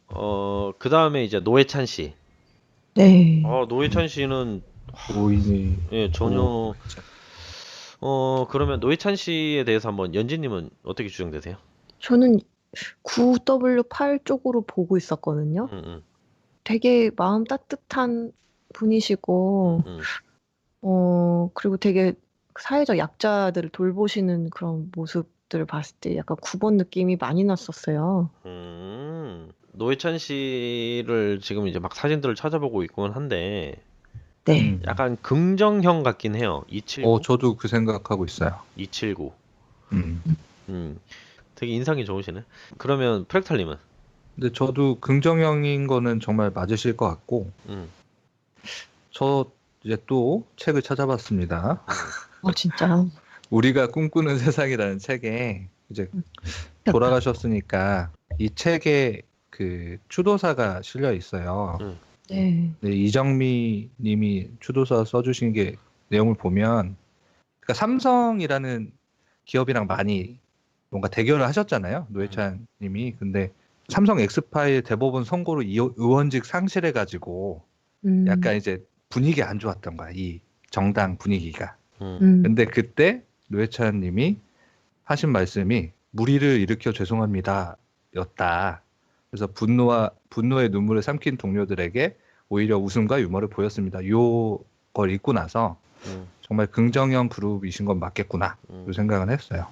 그 다음에 이제 노회찬 씨. 네. 노회찬 씨는 오인이 예, 전혀 그러면 노회찬 씨에 대해서 한번 연진님은 어떻게 추정되세요? 저는 9W8 쪽으로 보고 있었거든요. 되게 마음 따뜻한 분이시고, 그리고 되게 사회적 약자들을 돌보시는 그런 모습들을 봤을 때 약간 9번 느낌이 많이 났었어요. 노회찬 씨를 지금 이제 막 사진들을 찾아보고 있곤 한데, 네. 약간 긍정형 같긴 해요. 279. 저도 그 생각하고 있어요. 279. 음. 되게 인상이 좋으시네. 그러면 프랙탈님은? 근데 저도 긍정형인 거는 정말 맞으실 것 같고, 저 이제 또 책을 찾아봤습니다. 진짜. 우리가 꿈꾸는 세상이라는 책에 이제 돌아가셨으니까 이 책에 그 추도사가 실려 있어요. 네. 네, 이정미 님이 추도사 써주신 게 내용을 보면, 그러니까 삼성이라는 기업이랑 많이 뭔가 대결을 하셨잖아요. 노회찬 님이. 근데 삼성 엑스파일 대법원 선고로 의원직 상실해가지고 약간 이제 분위기 안 좋았던 거야. 이 정당 분위기가. 근데 그때 노회찬 님이 하신 말씀이 무리를 일으켜 죄송합니다 였다. 그래서 분노의 눈물을 삼킨 동료들에게 오히려 웃음과 유머를 보였습니다. 요걸 읽고 나서 정말 긍정형 그룹이신 건 맞겠구나 그 생각은 했어요.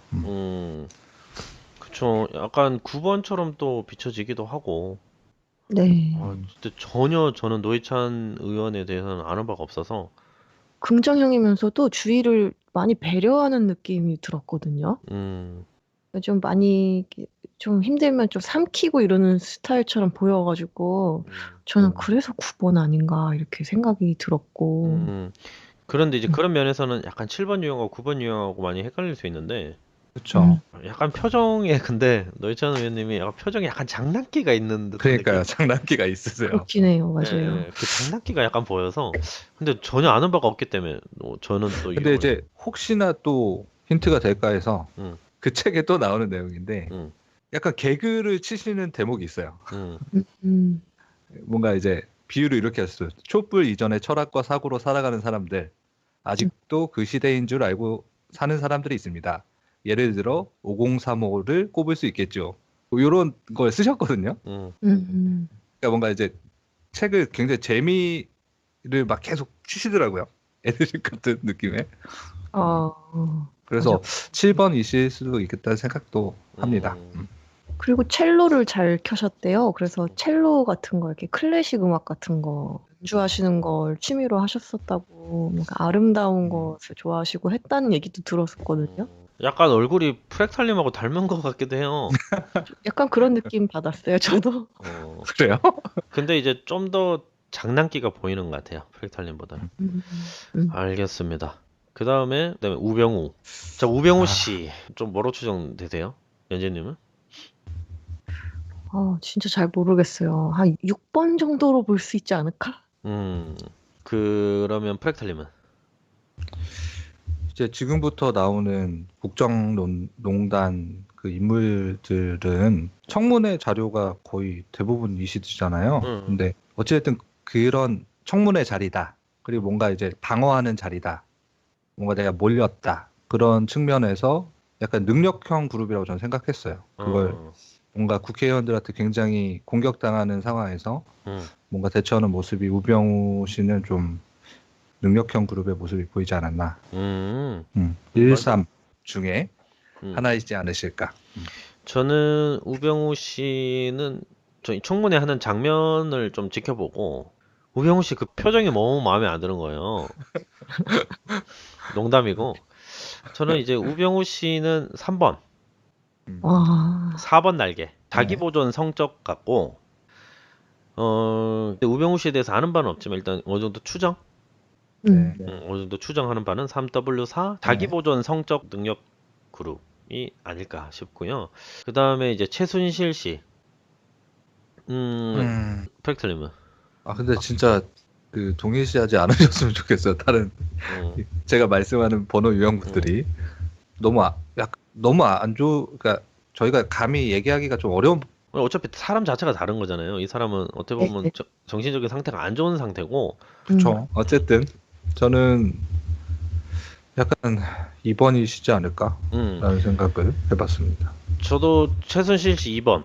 그쵸. 약간 9번처럼 또 비춰지기도 하고. 네. 근데 전혀 저는 노회찬 의원에 대해서는 아는 바가 없어서. 긍정형이면서도 주위를 많이 배려하는 느낌이 들었거든요. 좀 많이 좀 힘들면 좀 삼키고 이러는 스타일처럼 보여가지고 저는 그래서 9번 아닌가 이렇게 생각이 들었고. 그런데 이제 그런 면에서는 약간 7번 유형하고 9번 유형하고 많이 헷갈릴 수 있는데, 그렇죠. 약간 표정에 근데 노회찬 의원님이 약간 표정에 약간 장난기가 있는 듯한 그러니까요. 느낌? 장난기가 있으세요. 그렇긴 해요. 예, 맞아요. 예, 그 장난기가 약간 보여서. 근데 전혀 아는 바가 없기 때문에 저는 또 근데 이제 혹시나 또 힌트가 될까 해서 그 책에 또 나오는 내용인데 약간 개그를 치시는 대목이 있어요. 뭔가 이제 비유를 이렇게 했어요. 촛불 이전의 철학과 사고로 살아가는 사람들, 아직도 그 시대인 줄 알고 사는 사람들이 있습니다. 예를 들어 5035를 꼽을 수 있겠죠. 뭐 이런 걸 쓰셨거든요. 그러니까 뭔가 이제 책을 굉장히 재미를 막 계속 치시더라고요. 애드립 같은 느낌에. 그래서 맞아. 7번이실 수도 있겠다는 생각도 합니다. 그리고 첼로를 잘 켜셨대요. 그래서 첼로 같은 거, 이렇게 클래식 음악 같은 거 연주하시는 걸 취미로 하셨었다고, 뭔가 아름다운 것을 좋아하시고 했다는 얘기도 들었었거든요. 약간 얼굴이 프랙탈님하고 닮은 것 같기도 해요. 약간 그런 느낌 받았어요, 저도. 그래요? 근데 이제 좀 더 장난기가 보이는 것 같아요. 프랙탈님보다는. 알겠습니다. 그다음에 우병우. 자, 우병우 씨. 좀 뭐로 추정되세요? 연재님은? 진짜 잘 모르겠어요. 한 6번 정도로 볼 수 있지 않을까? 그러면 프랙탈님은? 이제 지금부터 나오는 국정농단 그 인물들은 청문회 자료가 거의 대부분 이시잖아요. 근데 어찌됐든 그런 청문회 자리다. 그리고 뭔가 이제 방어하는 자리다. 뭔가 내가 몰렸다. 그런 측면에서 약간 능력형 그룹이라고 저는 생각했어요. 그걸 뭔가 국회의원들한테 굉장히 공격당하는 상황에서 뭔가 대처하는 모습이 우병우 씨는 좀 능력형 그룹의 모습이 보이지 않았나. 1.3 중에 하나이지 않으실까. 저는 우병우 씨는 저희 청문회 하는 장면을 좀 지켜보고 우병우 씨 그 표정이 너무 마음에 안 드는 거예요. 농담이고. 저는 이제 우병우 씨는 3번. 4번 날개. 자기 보존 성적 같고, 근데 우병우 씨에 대해서 아는 바는 없지만 일단 어느 정도 추정? 어느 정도 추정하는 바는 3W4 자기 보존 성적 능력 그룹이 아닐까 싶고요. 그 다음에 이제 최순실 씨. 프렉틀님은? 근데 진짜 그 동일시하지 않으셨으면 좋겠어요. 다른 제가 말씀하는 번호 유형분들이 너무 안 그러니까 저희가 감히 얘기하기가 좀 어려운. 어차피 사람 자체가 다른 거잖아요. 이 사람은 어떻게 보면 네. 정신적인 상태가 안 좋은 상태고. 그렇죠. 어쨌든 저는 약간 2번이시지 않을까라는 생각을 해봤습니다. 저도 최순실 씨 2번으로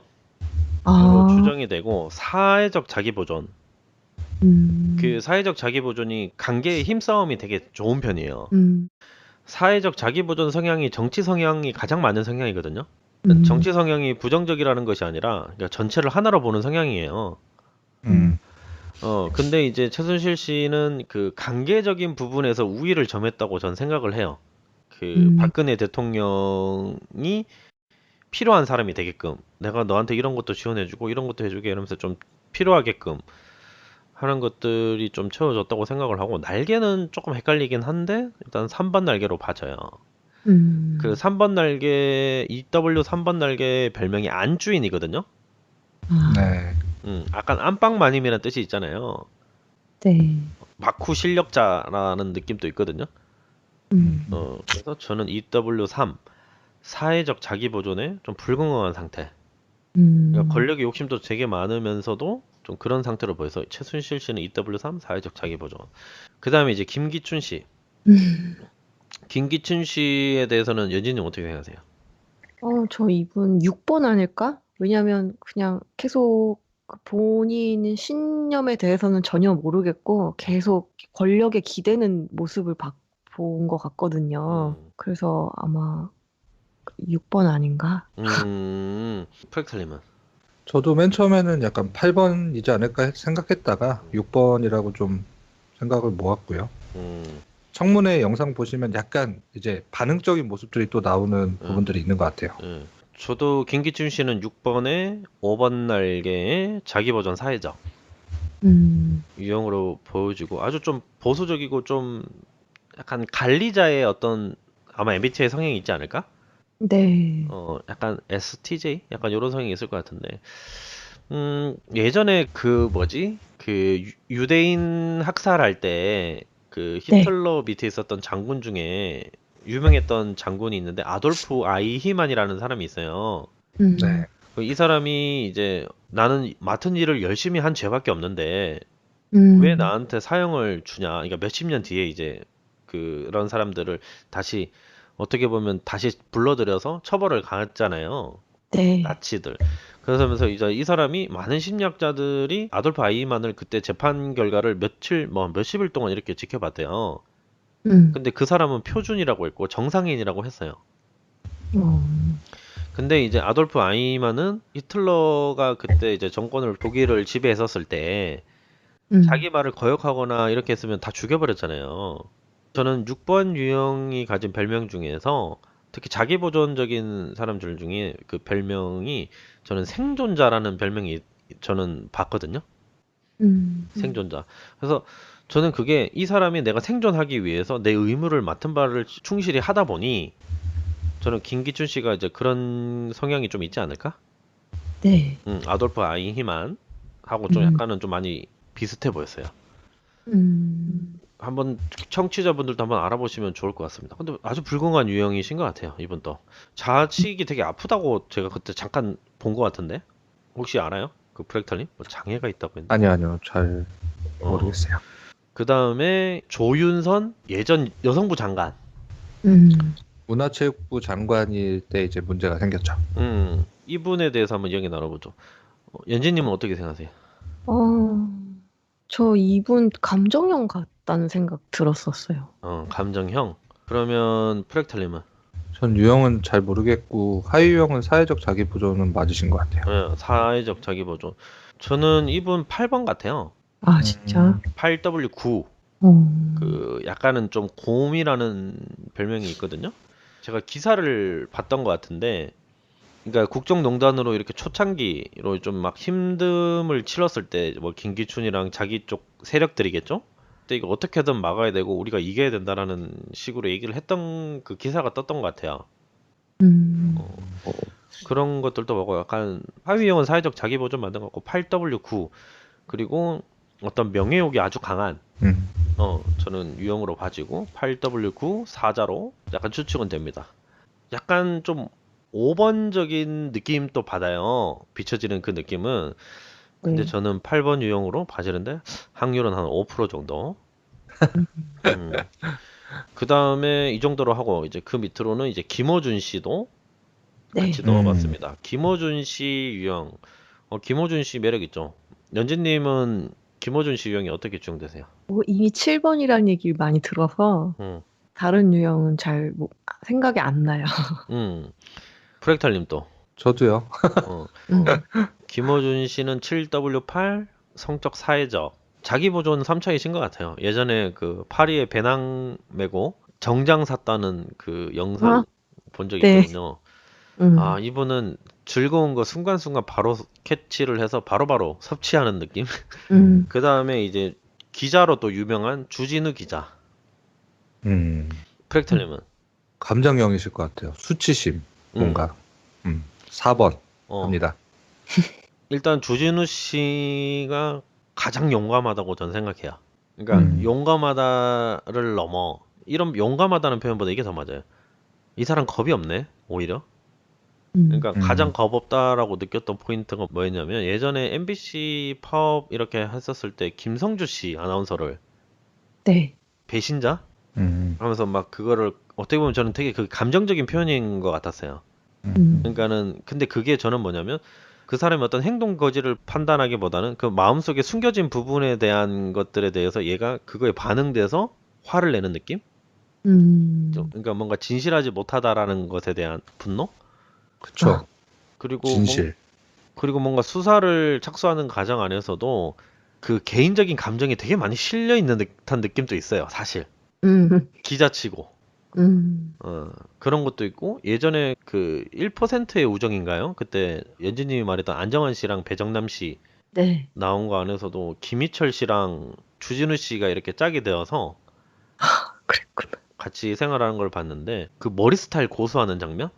추정이 되고, 사회적 자기보존. 그 사회적 자기보존이 관계의 힘싸움이 되게 좋은 편이에요. 사회적 자기보존 성향이 정치 성향이 가장 많은 성향이거든요. 정치 성향이 부정적이라는 것이 아니라 그러니까 전체를 하나로 보는 성향이에요. 근데 이제 최순실 씨는 그 관계적인 부분에서 우위를 점했다고 전 생각을 해요. 그 박근혜 대통령이 필요한 사람이 되게끔, 내가 너한테 이런 것도 지원해주고 이런 것도 해주게 이러면서 좀 필요하게끔 하는 것들이 좀 채워졌다고 생각을 하고, 날개는 조금 헷갈리긴 한데 일단 3번 날개로 봐져요. 그 3번 날개, EW 3번 날개의 별명이 안주인이거든요. 네. 약간 안방마님이라는 뜻이 있잖아요. 네. 마쿠 실력자라는 느낌도 있거든요. 그래서 저는 EW3, 사회적 자기보존에 좀 불건강한 상태. 그러니까 권력의 욕심도 되게 많으면서도 좀 그런 상태로 보여서 최순실 씨는 EW3, 사회적 자기보존. 그 다음에 이제 김기춘 씨. 김기춘 씨에 대해서는 연진님 어떻게 생각하세요? 저 이분 6번 아닐까? 왜냐면 그냥 계속 그 본인 신념에 대해서는 전혀 모르겠고 계속 권력에 기대는 모습을 본 것 같거든요. 그래서 아마 6번 아닌가? 프렉틀님은? 저도 맨 처음에는 약간 8번이지 않을까 생각했다가 6번이라고 좀 생각을 모았고요. 청문회 영상 보시면 약간 이제 반응적인 모습들이 또 나오는 부분들이 있는 것 같아요. 저도 김기춘 씨는 6번에 5번 날개에 자기보전 사회적 유형으로 보여지고, 아주 좀 보수적이고 좀 약간 관리자의 어떤, 아마 MBTI 성향이 있지 않을까? 네. 약간 STJ? 약간 이런 성향이 있을 것 같은데. 예전에 그 뭐지? 그 유대인 학살할 때 그 네. 히틀러 밑에 있었던 장군 중에 유명했던 장군이 있는데, 아돌프 아이히만이라는 사람이 있어요. 네. 이 사람이 이제 나는 맡은 일을 열심히 한 죄밖에 없는데 왜 나한테 사형을 주냐. 그러니까 몇십 년 뒤에 이제 그런 사람들을 다시 어떻게 보면 다시 불러들여서 처벌을 가했잖아요. 네. 나치들. 그러면서 이제 이 사람이 많은 심리학자들이 아돌프 아이히만을 그때 재판 결과를 며칠 뭐 몇십일 동안 이렇게 지켜봤대요. 근데 그 사람은 표준이라고 했고 정상인이라고 했어요. 근데 이제 아돌프 아이히만은 히틀러가 그때 이제 정권을 독일을 지배했었을 때 자기 말을 거역하거나 이렇게 했으면 다 죽여버렸잖아요. 저는 6번 유형이 가진 별명 중에서 특히 자기보존적인 사람들 중에 그 별명이, 저는 생존자라는 별명이 저는 봤거든요. 생존자. 그래서 저는 그게 이 사람이 내가 생존하기 위해서 내 의무를 맡은 바를 충실히 하다 보니 저는 김기춘 씨가 이제 그런 성향이 좀 있지 않을까? 네. 아돌프 아이히만 하고 좀 약간은 좀 많이 비슷해 보였어요. 한번 청취자분들도 한번 알아보시면 좋을 것 같습니다. 근데 아주 불공한 유형이신 것 같아요, 이분도. 자식이 되게 아프다고 제가 그때 잠깐 본 것 같은데, 혹시 알아요? 그 브렉탈님? 뭐 장애가 있다고 했는데. 아니요. 잘 모르겠어요. 그 다음에 조윤선 예전 여성부 장관. 문화체육부 장관일 때 이제 문제가 생겼죠. 이분에 대해서 한번 이야기 나눠보죠. 연진님은 어떻게 생각하세요? 저 이분 감정형 같다는 생각 들었었어요. 감정형? 그러면 프렉탈님은? 전 유형은 잘 모르겠고 하위 유형은 사회적 자기보존은 맞으신 것 같아요. 사회적 자기보존. 저는 이분 8번 같아요. 아, 진짜? 8W9. 그 약간은 좀 곰이라는 별명이 있거든요. 제가 기사를 봤던 것 같은데, 그러니까 국정농단으로 이렇게 초창기로 좀 막 힘듦을 치렀을 때 뭐 김기춘이랑 자기 쪽 세력들이겠죠? 근데 이거 어떻게든 막아야 되고 우리가 이겨야 된다라는 식으로 얘기를 했던 그 기사가 떴던 것 같아요. 음. 어, 그런 것들도 보고 약간 하위형은 사회적 자기 보존 만든 것 같고 8W9 그리고 어떤 명예욕이 아주 강한 저는 유형으로 봐지고 8W9 사자로 약간 추측은 됩니다. 약간 좀 5번적인 느낌도 받아요. 비춰지는 그 느낌은. 근데 네. 저는 8번 유형으로 봐지는데 확률은 한 5% 정도. 음. 그 다음에 이 정도로 하고 이제 그 밑으로는 이제 김어준 씨도 같이 네. 넣어봤습니다. 김어준 씨 유형. 김어준 씨 매력 있죠. 연진님은 김어준 씨 유형이 어떻게 추정되세요? 이미 7번이라는 얘기를 많이 들어서 음, 다른 유형은 잘 생각이 안 나요. 프렉탈님도. 저도요. 어, 음. 김어준 씨는 7W8 성적 사회적 자기 보존 3차이신 것 같아요. 예전에 그 파리에 배낭 메고 정장 샀다는 그 영상 아, 본 적이 네. 있거든요. 아, 이분은 즐거운 거 순간순간 바로 캐치를 해서 바로바로 섭취하는 느낌? 음. 그 다음에 이제 기자로 또 유명한 주진우 기자. 음, 프렉탈님은? 감정형이실 것 같아요. 수치심, 음, 뭔가. 4번 어. 합니다. 일단 주진우 씨가 가장 용감하다고 저는 생각해요. 그러니까 음. 용감하다를 넘어 이런 용감하다는 표현보다 이게 더 맞아요. 이 사람 겁이 없네, 오히려. 음. 그러니까 가장 겁 없다라고 느꼈던 포인트가 뭐였냐면 예전에 MBC 파업 이렇게 했었을 때 김성주 씨 아나운서를 네. 배신자 음, 하면서 막 그거를 어떻게 보면 저는 되게 그 감정적인 표현인 것 같았어요. 그러니까는 근데 그게 저는 뭐냐면 그 사람이 어떤 행동 거지를 판단하기보다는 그 마음속에 숨겨진 부분에 대한 것들에 대해서 얘가 그거에 반응돼서 화를 내는 느낌? 그러니까 뭔가 진실하지 못하다라는 것에 대한 분노? 그쵸. 그리고 진실. 그리고 뭔가 수사를 착수하는 과정 안에서도 그 개인적인 감정이 되게 많이 실려 있는 듯한 느낌도 있어요, 사실. 음. 기자치고. 음. 그런 것도 있고 예전에 그 1%의 우정인가요? 그때 연진님이 말했던 안정환 씨랑 배정남 씨 네. 나온 거 안에서도 김희철 씨랑 주진우 씨가 이렇게 짝이 되어서 그랬구나. 같이 생활하는 걸 봤는데 그 머리 스타일 고수하는 장면?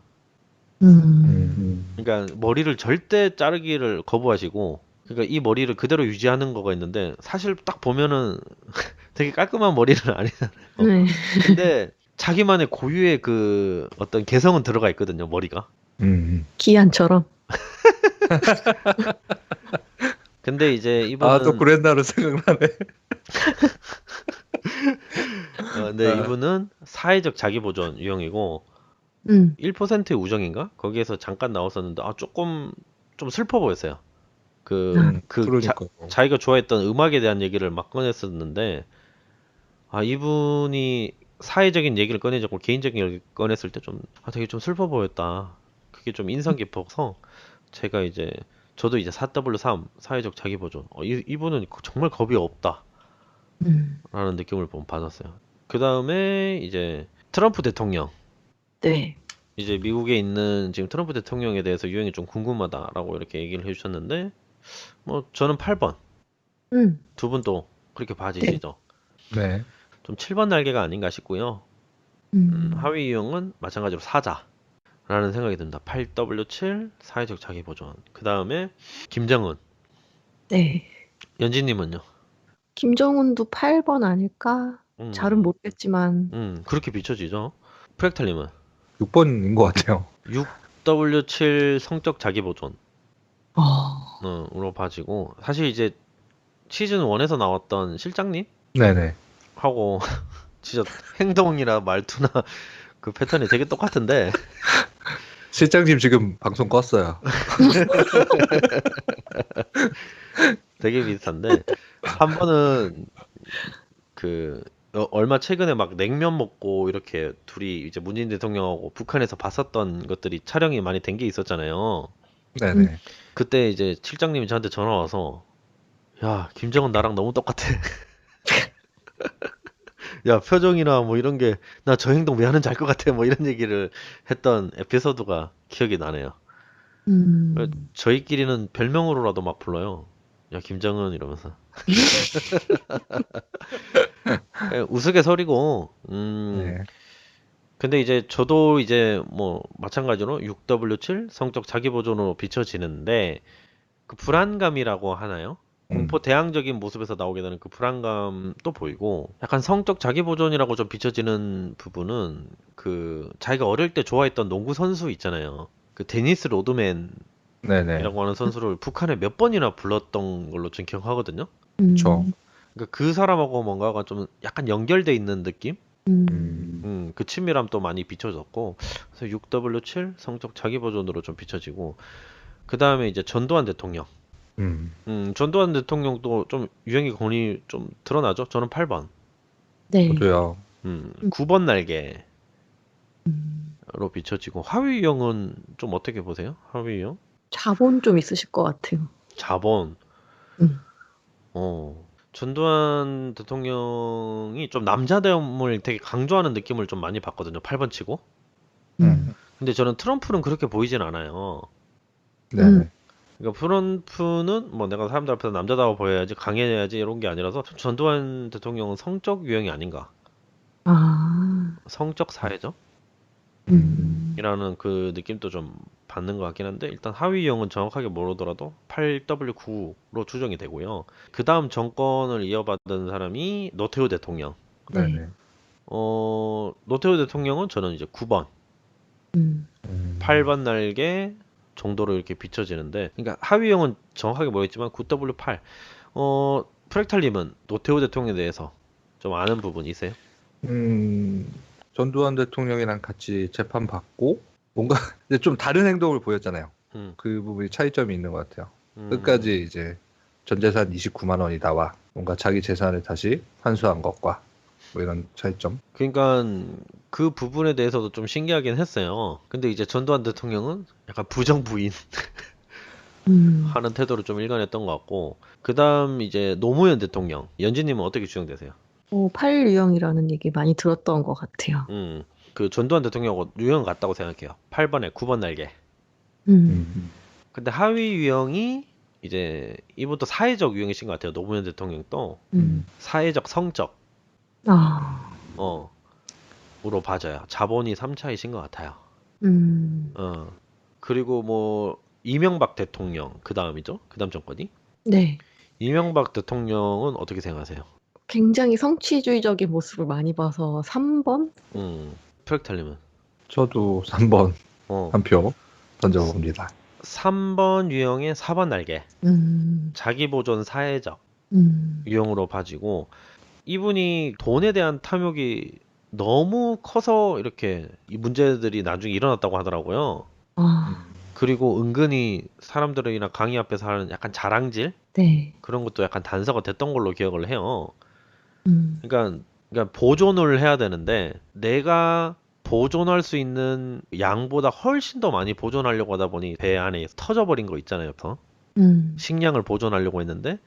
그러니까 머리를 절대 자르기를 거부하시고 그러니까 이 머리를 그대로 유지하는 거가 있는데 사실 딱 보면은 되게 깔끔한 머리는 아니잖아요. 네. 근데 자기만의 고유의 그 어떤 개성은 들어가 있거든요, 머리가. 기안처럼. 근데 이제 아, 또 이분은 구렛나루 생각나네. 근데 이분은 사회적 자기보존 유형이고 음. 1%의 우정인가? 거기에서 잠깐 나왔었는데 조금 좀 슬퍼 보였어요. 그러니까. 자기가 좋아했던 음악에 대한 얘기를 막 꺼냈었는데 이분이 사회적인 얘기를 꺼내자고 개인적인 얘기를 꺼냈을 때 좀 되게 좀 슬퍼 보였다. 그게 좀 인상 깊어서 제가 이제 저도 이제 4W3 사회적 자기보존 이분은 정말 겁이 없다 라는 느낌을 받았어요. 그 다음에 이제 트럼프 대통령 네. 이제 미국에 있는 지금 트럼프 대통령에 대해서 유형이 좀 궁금하다라고 이렇게 얘기를 해주셨는데 뭐 저는 8번 음. 두 분도 그렇게 네. 봐지시죠? 네. 좀 7번 날개가 아닌가 싶고요. 하위 유형은 마찬가지로 사자라는 생각이 듭니다. 8W7 사회적 자기보존. 그 다음에 김정은. 네. 연진님은요? 김정은도 8번 아닐까? 잘은 음, 모르겠지만. 그렇게 비춰지죠. 프렉탈님은 6번인 것 같아요. 6W7 성적 자기보존. 어. 으로 봐지고 사실 이제 시즌 1에서 나왔던 실장님 네네. 하고 진짜 행동이나 말투나 그 패턴이 되게 똑같은데 실장님 지금 방송 껐어요. 되게 비슷한데 한 번은 그 얼마 최근에 막 냉면 먹고 이렇게 둘이 이제 문재인 대통령하고 북한에서 봤었던 것들이 촬영이 많이 된 게 있었잖아요. 네네. 그때 이제 실장님이 저한테 전화 와서 야, 김정은 나랑 너무 똑같아. 야, 표정이나 뭐 이런 게 나 저 행동 왜 하는지 알 것 같아. 뭐 이런 얘기를 했던 에피소드가 기억이 나네요. 저희끼리는 별명으로라도 막 불러요. 야, 김정은 이러면서. 우스갯소리고, 네. 근데 이제 저도 이제 뭐 마찬가지로 6W7 성적 자기보존으로 비춰지는데 그 불안감이라고 하나요? 공포 대항적인 모습에서 나오게 되는 그 불안감도 보이고 약간 성적 자기보존이라고 좀 비춰지는 부분은 그 자기가 어릴 때 좋아했던 농구 선수 있잖아요. 그 데니스 로드맨이라고 네네. 하는 선수를 북한에 몇 번이나 불렀던 걸로 전 기억하거든요. 그쵸. 그러니까 그 사람하고 뭔가가 좀 약간 연결돼 있는 느낌? 그 친밀함도 많이 비춰졌고 그래서 6W7 성적 자기보존으로 좀 비춰지고 그 다음에 이제 전두환 대통령. 전두환 대통령도 좀 유행이 거의 좀 드러나죠? 저는 8번. 네. 저도요. 9번 날개로 음. 비춰지고 하위 유형은 좀 어떻게 보세요? 하위 유형? 자본 좀 있으실 것 같아요. 자본. 음. 전두환 대통령이 좀 남자다움을 되게 강조하는 느낌을 좀 많이 받거든요. 8번 치고. 근데 저는 트럼프는 그렇게 보이진 않아요. 네네. 그러니까 트럼프는 뭐 내가 사람들 앞에서 남자다워 보여야지 강해야지 이런 게 아니라서 전두환 대통령은 성적 유형이 아닌가. 아. 성적 사회적? 이라는 그 느낌도 좀 받는 것 같긴 한데 일단 하위 유형은 정확하게 모르더라도 8W9로 추정이 되고요. 그 다음 정권을 이어받은 사람이 노태우 대통령. 네네. 노태우 대통령은 저는 이제 9번, 8번 날개 정도로 이렇게 비춰지는데, 그러니까 하위 유형은 정확하게 모르겠지만 9W8. 프렉탈님은 노태우 대통령에 대해서 좀 아는 부분이 있어요? 전두환 대통령이랑 같이 재판 받고 뭔가 이제 좀 다른 행동을 보였잖아요. 음, 그 부분이 차이점이 있는 것 같아요. 음, 끝까지 이제 전 재산 29만 원이 나와 뭔가 자기 재산을 다시 환수한 것과 뭐 이런 차이점. 그러니까 그 부분에 대해서도 좀 신기하긴 했어요. 근데 이제 전두환 대통령은 약간 부정부인 하는 태도를 좀 일관했던 것 같고, 그 다음 이제 노무현 대통령, 연진님은 어떻게 추정되세요? 8 유형이라는 얘기 많이 들었던 것 같아요. 그 전두환 대통령하고 유형 같다고 생각해요. 8번에 9번 날개. 근데 하위 유형이 이제 이분도 사회적 유형이신 것 같아요. 노무현 대통령도 사회적 성적 아. 으로 봐져요. 자본이 3차이신 것 같아요. 그리고 뭐 이명박 대통령 그 다음이죠. 그 다음 정권이. 네. 이명박 대통령은 어떻게 생각하세요? 굉장히 성취주의적인 모습을 많이 봐서 3번? 프렉탈님은? 저도 3번 어, 한 표 던져봅니다. 3번 유형의 4번 날개. 자기보존 사회적 유형으로 봐지고 이분이 돈에 대한 탐욕이 너무 커서 이렇게 이 문제들이 나중에 일어났다고 하더라고요. 아. 그리고 은근히 사람들이나 강의 앞에서 하는 약간 자랑질? 네. 그런 것도 약간 단서가 됐던 걸로 기억을 해요. 음. 그러니까 보존을 해야 되는데 내가 보존할 수 있는 양보다 훨씬 더 많이 보존하려고 하다 보니 배 안에 터져버린 거 있잖아요. 더. 식량을 보존하려고 했는데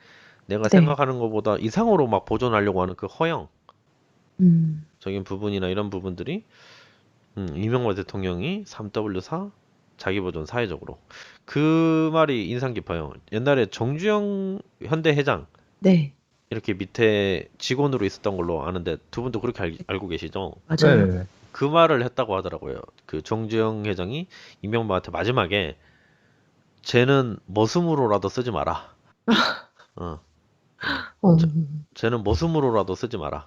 내가 네. 생각하는 것보다 이상으로 막 보존하려고 하는 그 허영적인 부분이나 이런 부분들이 이명박 대통령이 3W4 자기보존 사회적으로 그 말이 인상 깊어요. 옛날에 정주영 현대 회장 네. 이렇게 밑에 직원으로 있었던 걸로 아는데 두 분도 그렇게 알고 계시죠? 맞아요. 네네. 그 말을 했다고 하더라고요. 그 정주영 회장이 이명박한테 마지막에 쟤는 머슴으로라도 쓰지 마라. 어, 어. 쟤는 머슴으로라도 쓰지 마라.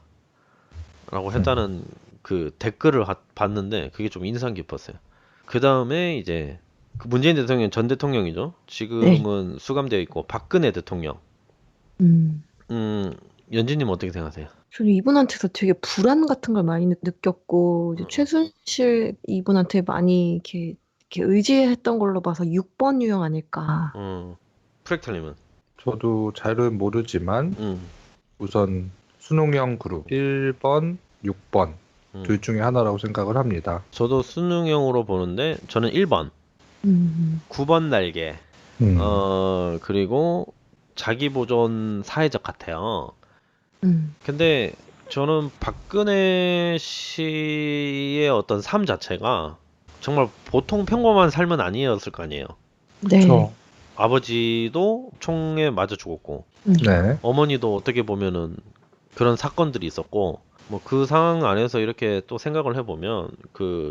라고 했다는 그 댓글을 봤는데 그게 좀 인상 깊었어요. 그 다음에 이제 그 문재인 대통령 전 대통령이죠. 네. 지금은 수감되어 있고 박근혜 대통령. 연진님 어떻게 생각하세요? 저는 이분한테서 되게 불안 같은 걸 많이 느꼈고 이제 최순실 이분한테 많이 이렇게 의지했던 걸로 봐서 6번 유형 아닐까. 프렉탈님은? 저도 잘은 모르지만 우선 순응형 그룹 1번, 6번 둘 중에 하나라고 생각을 합니다. 저도 수능형으로 보는데 저는 1번, 9번 날개, 그리고 자기보존 사회적 같아요. 근데 저는 박근혜 씨의 어떤 삶 자체가 정말 보통 평범한 삶은 아니었을 거 아니에요. 네. 그렇죠. 아버지도 총에 맞아 죽었고, 네. 어머니도 어떻게 보면은 그런 사건들이 있었고, 뭐 그 상황 안에서 이렇게 또 생각을 해보면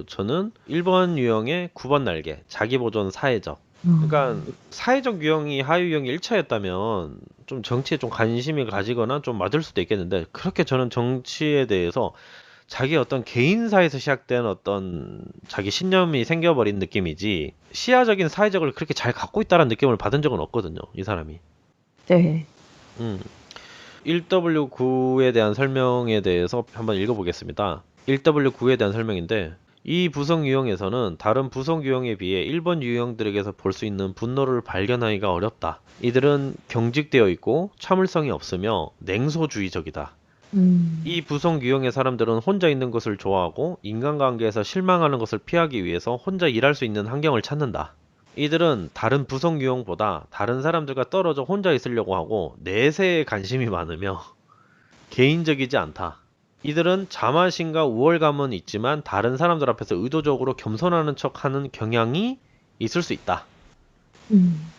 저는 1번 유형의 9번 날개 자기 보존 사회적, 그러니까 사회적 유형이 하위 유형이 1차였다면 좀 정치에 좀 관심을 가지거나 좀 맞을 수도 있겠는데, 그렇게 저는 정치에 대해서 자기 어떤 개인사에서 시작된 어떤 자기 신념이 생겨버린 느낌이지, 시야적인 사회적을 그렇게 잘 갖고 있다는 느낌을 받은 적은 없거든요, 이 사람이. 네. 음. 1W9에 대한 설명에 대해서 한번 읽어보겠습니다. 1W9에 대한 설명인데, 이 부성 유형에서는 다른 부성 유형에 비해 1번 유형들에게서 볼 수 있는 분노를 발견하기가 어렵다. 이들은 경직되어 있고 참을성이 없으며 냉소주의적이다. 이 부성 유형의 사람들은 혼자 있는 것을 좋아하고 인간관계에서 실망하는 것을 피하기 위해서 혼자 일할 수 있는 환경을 찾는다. 이들은 다른 부성 유형보다 다른 사람들과 떨어져 혼자 있으려고 하고 내세에 관심이 많으며 개인적이지 않다. 이들은 자만심과 우월감은 있지만 다른 사람들 앞에서 의도적으로 겸손하는 척하는 경향이 있을 수 있다.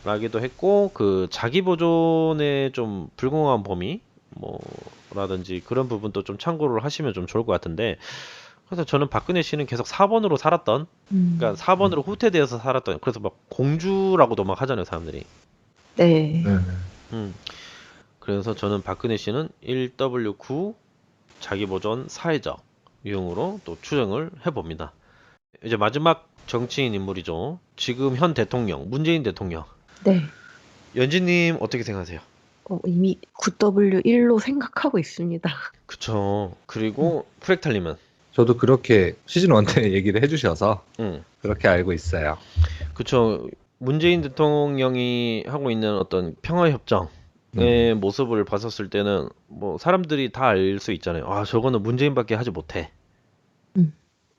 라기도 했고, 자기 보존에 좀 불공정한 범위 라든지 그런 부분도 좀 참고를 하시면 좀 좋을 것 같은데, 그래서 저는 박근혜 씨는 계속 4번으로 살았던, 그러니까 4번으로 후퇴되어서 살았던, 그래서 막 공주라고도 막 하잖아요, 사람들이. 네. 그래서 저는 박근혜 씨는 1W9 자기 보존 사회적 유형으로 또 추정을 해봅니다. 이제 마지막 정치인 인물이죠. 지금 현 대통령, 문재인 대통령. 네. 연진님 어떻게 생각하세요? 이미 9W1로 생각하고 있습니다. 그쵸. 그리고 프렉탈님은? 저도 그렇게 시즌 1 때 얘기를 해주셔서 그렇게 알고 있어요. 그쵸. 문재인 대통령이 하고 있는 어떤 평화협정의 모습을 봤었을 때는 뭐 사람들이 다 알 수 있잖아요. 아, 저거는 문재인밖에 하지 못해.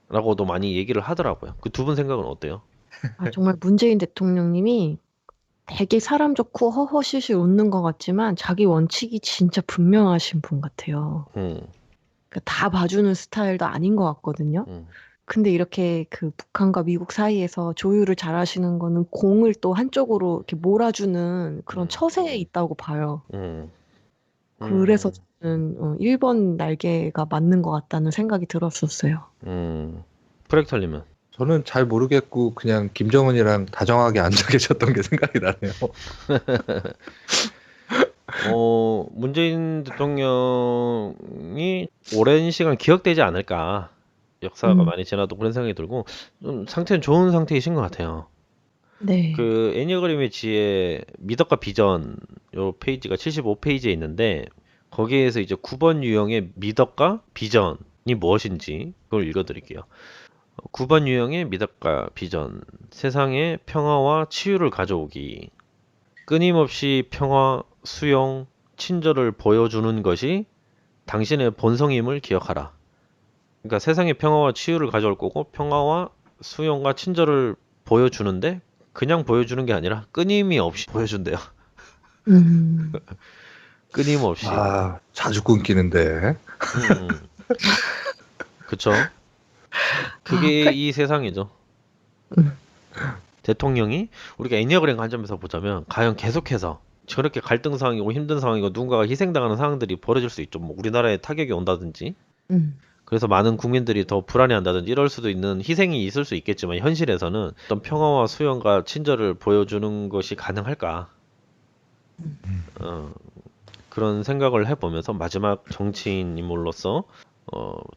라고도 많이 얘기를 하더라고요. 그 두 분 생각은 어때요? 정말 문재인 대통령님이 되게 사람 좋고 허허실실 웃는 것 같지만 자기 원칙이 진짜 분명하신 분 같아요. 그러니까 다 봐주는 스타일도 아닌 것 같거든요. 근데 이렇게 북한과 미국 사이에서 조율을 잘 하시는 거는 공을 또 한쪽으로 이렇게 몰아주는 그런 처세에 있다고 봐요. 그래서 저는 1번 날개가 맞는 것 같다는 생각이 들었었어요. 프렉탈님은? 저는 잘 모르겠고 그냥 김정은이랑 다정하게 앉아 계셨던 게 생각이 나네요. 문재인 대통령이 오랜 시간 기억되지 않을까. 역사가 많이 지나도 그런 생각이 들고, 좀 상태는 좋은 상태이신 것 같아요. 네. 애니어그램의 지혜 미덕과 비전 요 페이지가 75페이지에 있는데, 거기에서 이제 9번 유형의 미덕과 비전이 무엇인지 그걸 읽어드릴게요. 9번 유형의 미덕과 비전, 세상에 평화와 치유를 가져오기, 끊임없이 평화, 수용, 친절을 보여주는 것이 당신의 본성임을 기억하라. 그러니까 세상에 평화와 치유를 가져올 거고, 평화와 수용과 친절을 보여주는데 그냥 보여주는 게 아니라 끊임이 없이 보여준대요. 끊임없이. 자주 끊기는데. 그쵸? 그게 이 세상이죠. 대통령이 우리가 애니어그램 관점에서 보자면 과연 계속해서 저렇게 갈등 상황이고 힘든 상황이고 누군가가 희생당하는 상황들이 벌어질 수 있죠. 뭐 우리나라에 타격이 온다든지, 그래서 많은 국민들이 더 불안해한다든지 이럴 수도 있는 희생이 있을 수 있겠지만, 현실에서는 어떤 평화와 수용과 친절을 보여주는 것이 가능할까? 그런 생각을 해보면서 마지막 정치인 인물로서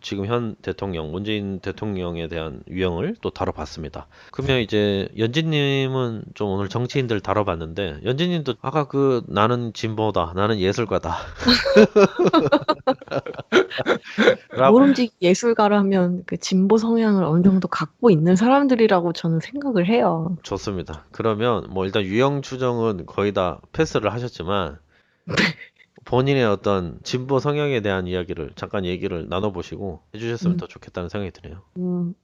지금 현 대통령, 문재인 대통령에 대한 유형을 또 다뤄봤습니다. 그러면 이제 연진님은 좀 오늘 정치인들 다뤄봤는데, 연진님도 아까 나는 진보다, 나는 예술가다. 모름지기 예술가라면 진보 성향을 어느 정도 갖고 있는 사람들이라고 저는 생각을 해요. 좋습니다. 그러면 뭐 일단 유형 추정은 거의 다 패스를 하셨지만, 본인의 어떤 진보 성향에 대한 이야기를 잠깐 얘기를 나눠보시고 해주셨으면 더 좋겠다는 생각이 드네요.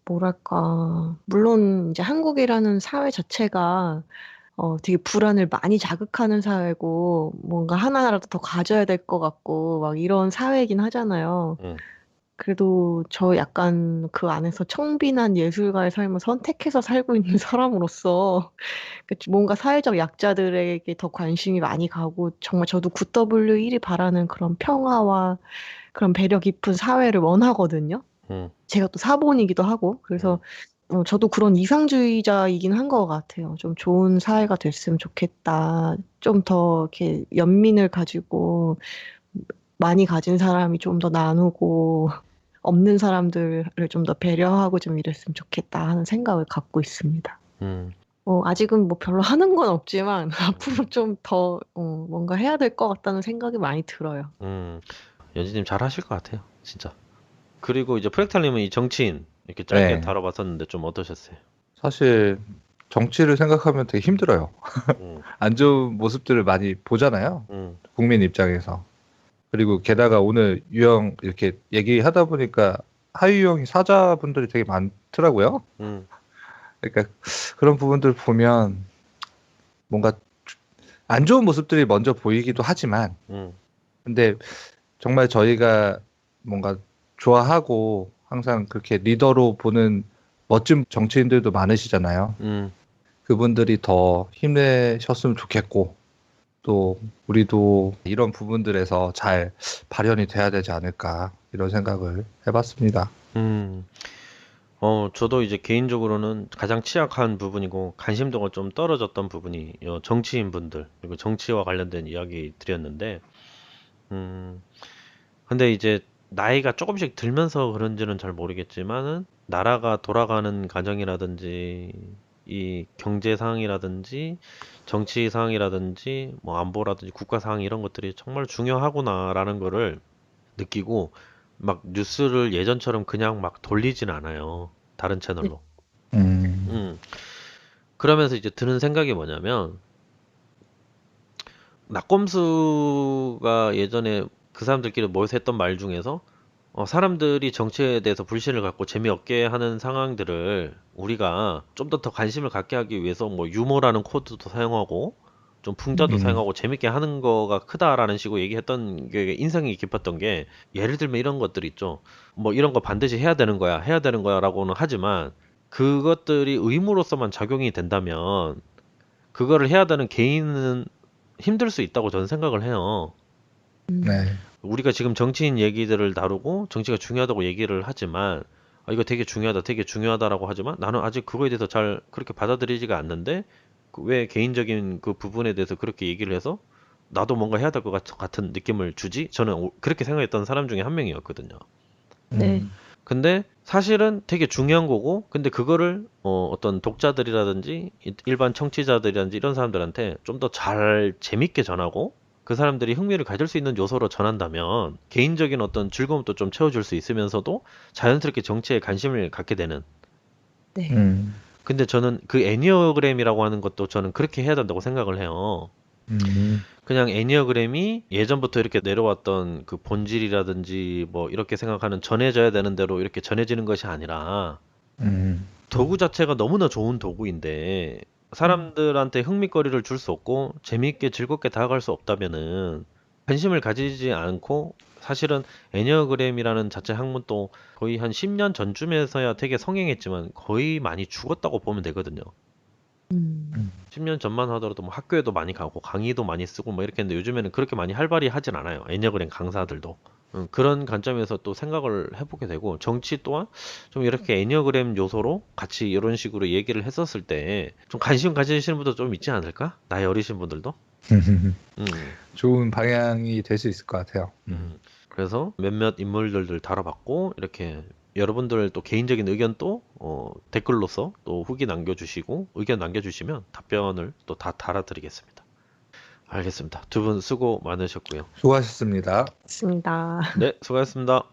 뭐랄까. 물론 이제 한국이라는 사회 자체가 되게 불안을 많이 자극하는 사회고, 뭔가 하나라도 더 가져야 될 것 같고, 막 이런 사회이긴 하잖아요. 그래도 저 약간 그 안에서 청빈한 예술가의 삶을 선택해서 살고 있는 사람으로서 뭔가 사회적 약자들에게 더 관심이 많이 가고 정말 저도 QW1이 바라는 그런 평화와 그런 배려 깊은 사회를 원하거든요. 제가 또 사본이기도 하고 그래서 저도 그런 이상주의자이긴 한 것 같아요. 좀 좋은 사회가 됐으면 좋겠다. 좀 더 이렇게 연민을 가지고 많이 가진 사람이 좀 더 나누고 없는 사람들을 좀 더 배려하고 좀 이랬으면 좋겠다 하는 생각을 갖고 있습니다. 아직은 뭐 별로 하는 건 없지만 앞으로 좀 더 뭔가 해야 될 것 같다는 생각이 많이 들어요. 연지님 잘 하실 것 같아요, 진짜. 그리고 이제 프렉탈님은 이 정치인 이렇게 짧게 네. 다뤄봤었는데 좀 어떠셨어요? 사실 정치를 생각하면 되게 힘들어요. 안 좋은 모습들을 많이 보잖아요. 국민 입장에서. 그리고 게다가 오늘 유형 이렇게 얘기하다 보니까 하위 유형이 사자분들이 되게 많더라고요. 그러니까 그런 부분들 보면 뭔가 안 좋은 모습들이 먼저 보이기도 하지만 근데 정말 저희가 뭔가 좋아하고 항상 그렇게 리더로 보는 멋진 정치인들도 많으시잖아요. 그분들이 더 힘내셨으면 좋겠고 또 우리도 이런 부분들에서 잘 발현이 돼야 되지 않을까 이런 생각을 해봤습니다. 저도 이제 개인적으로는 가장 취약한 부분이고 관심도가 좀 떨어졌던 부분이 정치인 분들 그리고 정치와 관련된 이야기들이었는데 근데 이제 나이가 조금씩 들면서 그런지는 잘 모르겠지만은 나라가 돌아가는 과정이라든지 이 경제 상황이라든지 정치 상황이라든지 뭐 안보라든지 국가 상황 이런 것들이 정말 중요하구나라는 거를 느끼고 막 뉴스를 예전처럼 그냥 막 돌리진 않아요. 다른 채널로. 그러면서 이제 드는 생각이 뭐냐면 낙검수가 예전에 그 사람들끼리 모여서 했던 말 중에서 사람들이 정치에 대해서 불신을 갖고 재미없게 하는 상황들을 우리가 좀 더 관심을 갖게 하기 위해서 뭐 유머라는 코드도 사용하고 좀 풍자도 사용하고 재밌게 하는 거가 크다라는 식으로 얘기했던 게 인상이 깊었던 게 예를 들면 이런 것들 있죠. 뭐 이런 거 반드시 해야 되는 거야, 해야 되는 거야라고는 하지만 그것들이 의무로서만 작용이 된다면 그거를 해야 되는 개인은 힘들 수 있다고 저는 생각을 해요. 네. 우리가 지금 정치인 얘기들을 다루고 정치가 중요하다고 얘기를 하지만 이거 되게 중요하다, 되게 중요하다라고 하지만 나는 아직 그거에 대해서 잘 그렇게 받아들이지가 않는데 왜 개인적인 그 부분에 대해서 그렇게 얘기를 해서 나도 뭔가 해야 될 것 같은 느낌을 주지? 저는 그렇게 생각했던 사람 중에 한 명이었거든요. 네. 근데 사실은 되게 중요한 거고 근데 그거를 어떤 독자들이라든지 일반 청취자들이라든지 이런 사람들한테 좀 더 잘 재밌게 전하고 그 사람들이 흥미를 가질 수 있는 요소로 전한다면 개인적인 어떤 즐거움도 좀 채워줄 수 있으면서도 자연스럽게 정치에 관심을 갖게 되는. 네. 근데 저는 그 애니어그램이라고 하는 것도 저는 그렇게 해야 된다고 생각을 해요. 그냥 애니어그램이 예전부터 이렇게 내려왔던 그 본질이라든지 뭐 이렇게 생각하는 전해져야 되는 대로 이렇게 전해지는 것이 아니라 도구 자체가 너무나 좋은 도구인데 사람들한테 흥미거리를 줄 수 없고 재미있게 즐겁게 다가갈 수 없다면은 관심을 가지지 않고 사실은 애니어그램이라는 자체 학문도 거의 한 10년 전쯤에서야 되게 성행했지만 거의 많이 죽었다고 보면 되거든요. 10년 전만 하더라도 뭐 학교에도 많이 가고 강의도 많이 쓰고 뭐 이렇게 했는데 요즘에는 그렇게 많이 활발히 하진 않아요. 애니어그램 강사들도. 그런 관점에서 또 생각을 해보게 되고 정치 또한 좀 이렇게 애니어그램 요소로 같이 이런 식으로 얘기를 했었을 때 좀 관심 가지시는 분도 좀 있지 않을까? 나이 어리신 분들도. 좋은 방향이 될 수 있을 것 같아요. 그래서 몇몇 인물들을 다뤄봤고 이렇게 여러분들 또 개인적인 의견도 댓글로서 또 후기 남겨주시고 의견 남겨주시면 답변을 또 다 달아드리겠습니다. 알겠습니다. 두 분 수고 많으셨고요. 수고하셨습니다. 맞습니다. 네, 수고하셨습니다.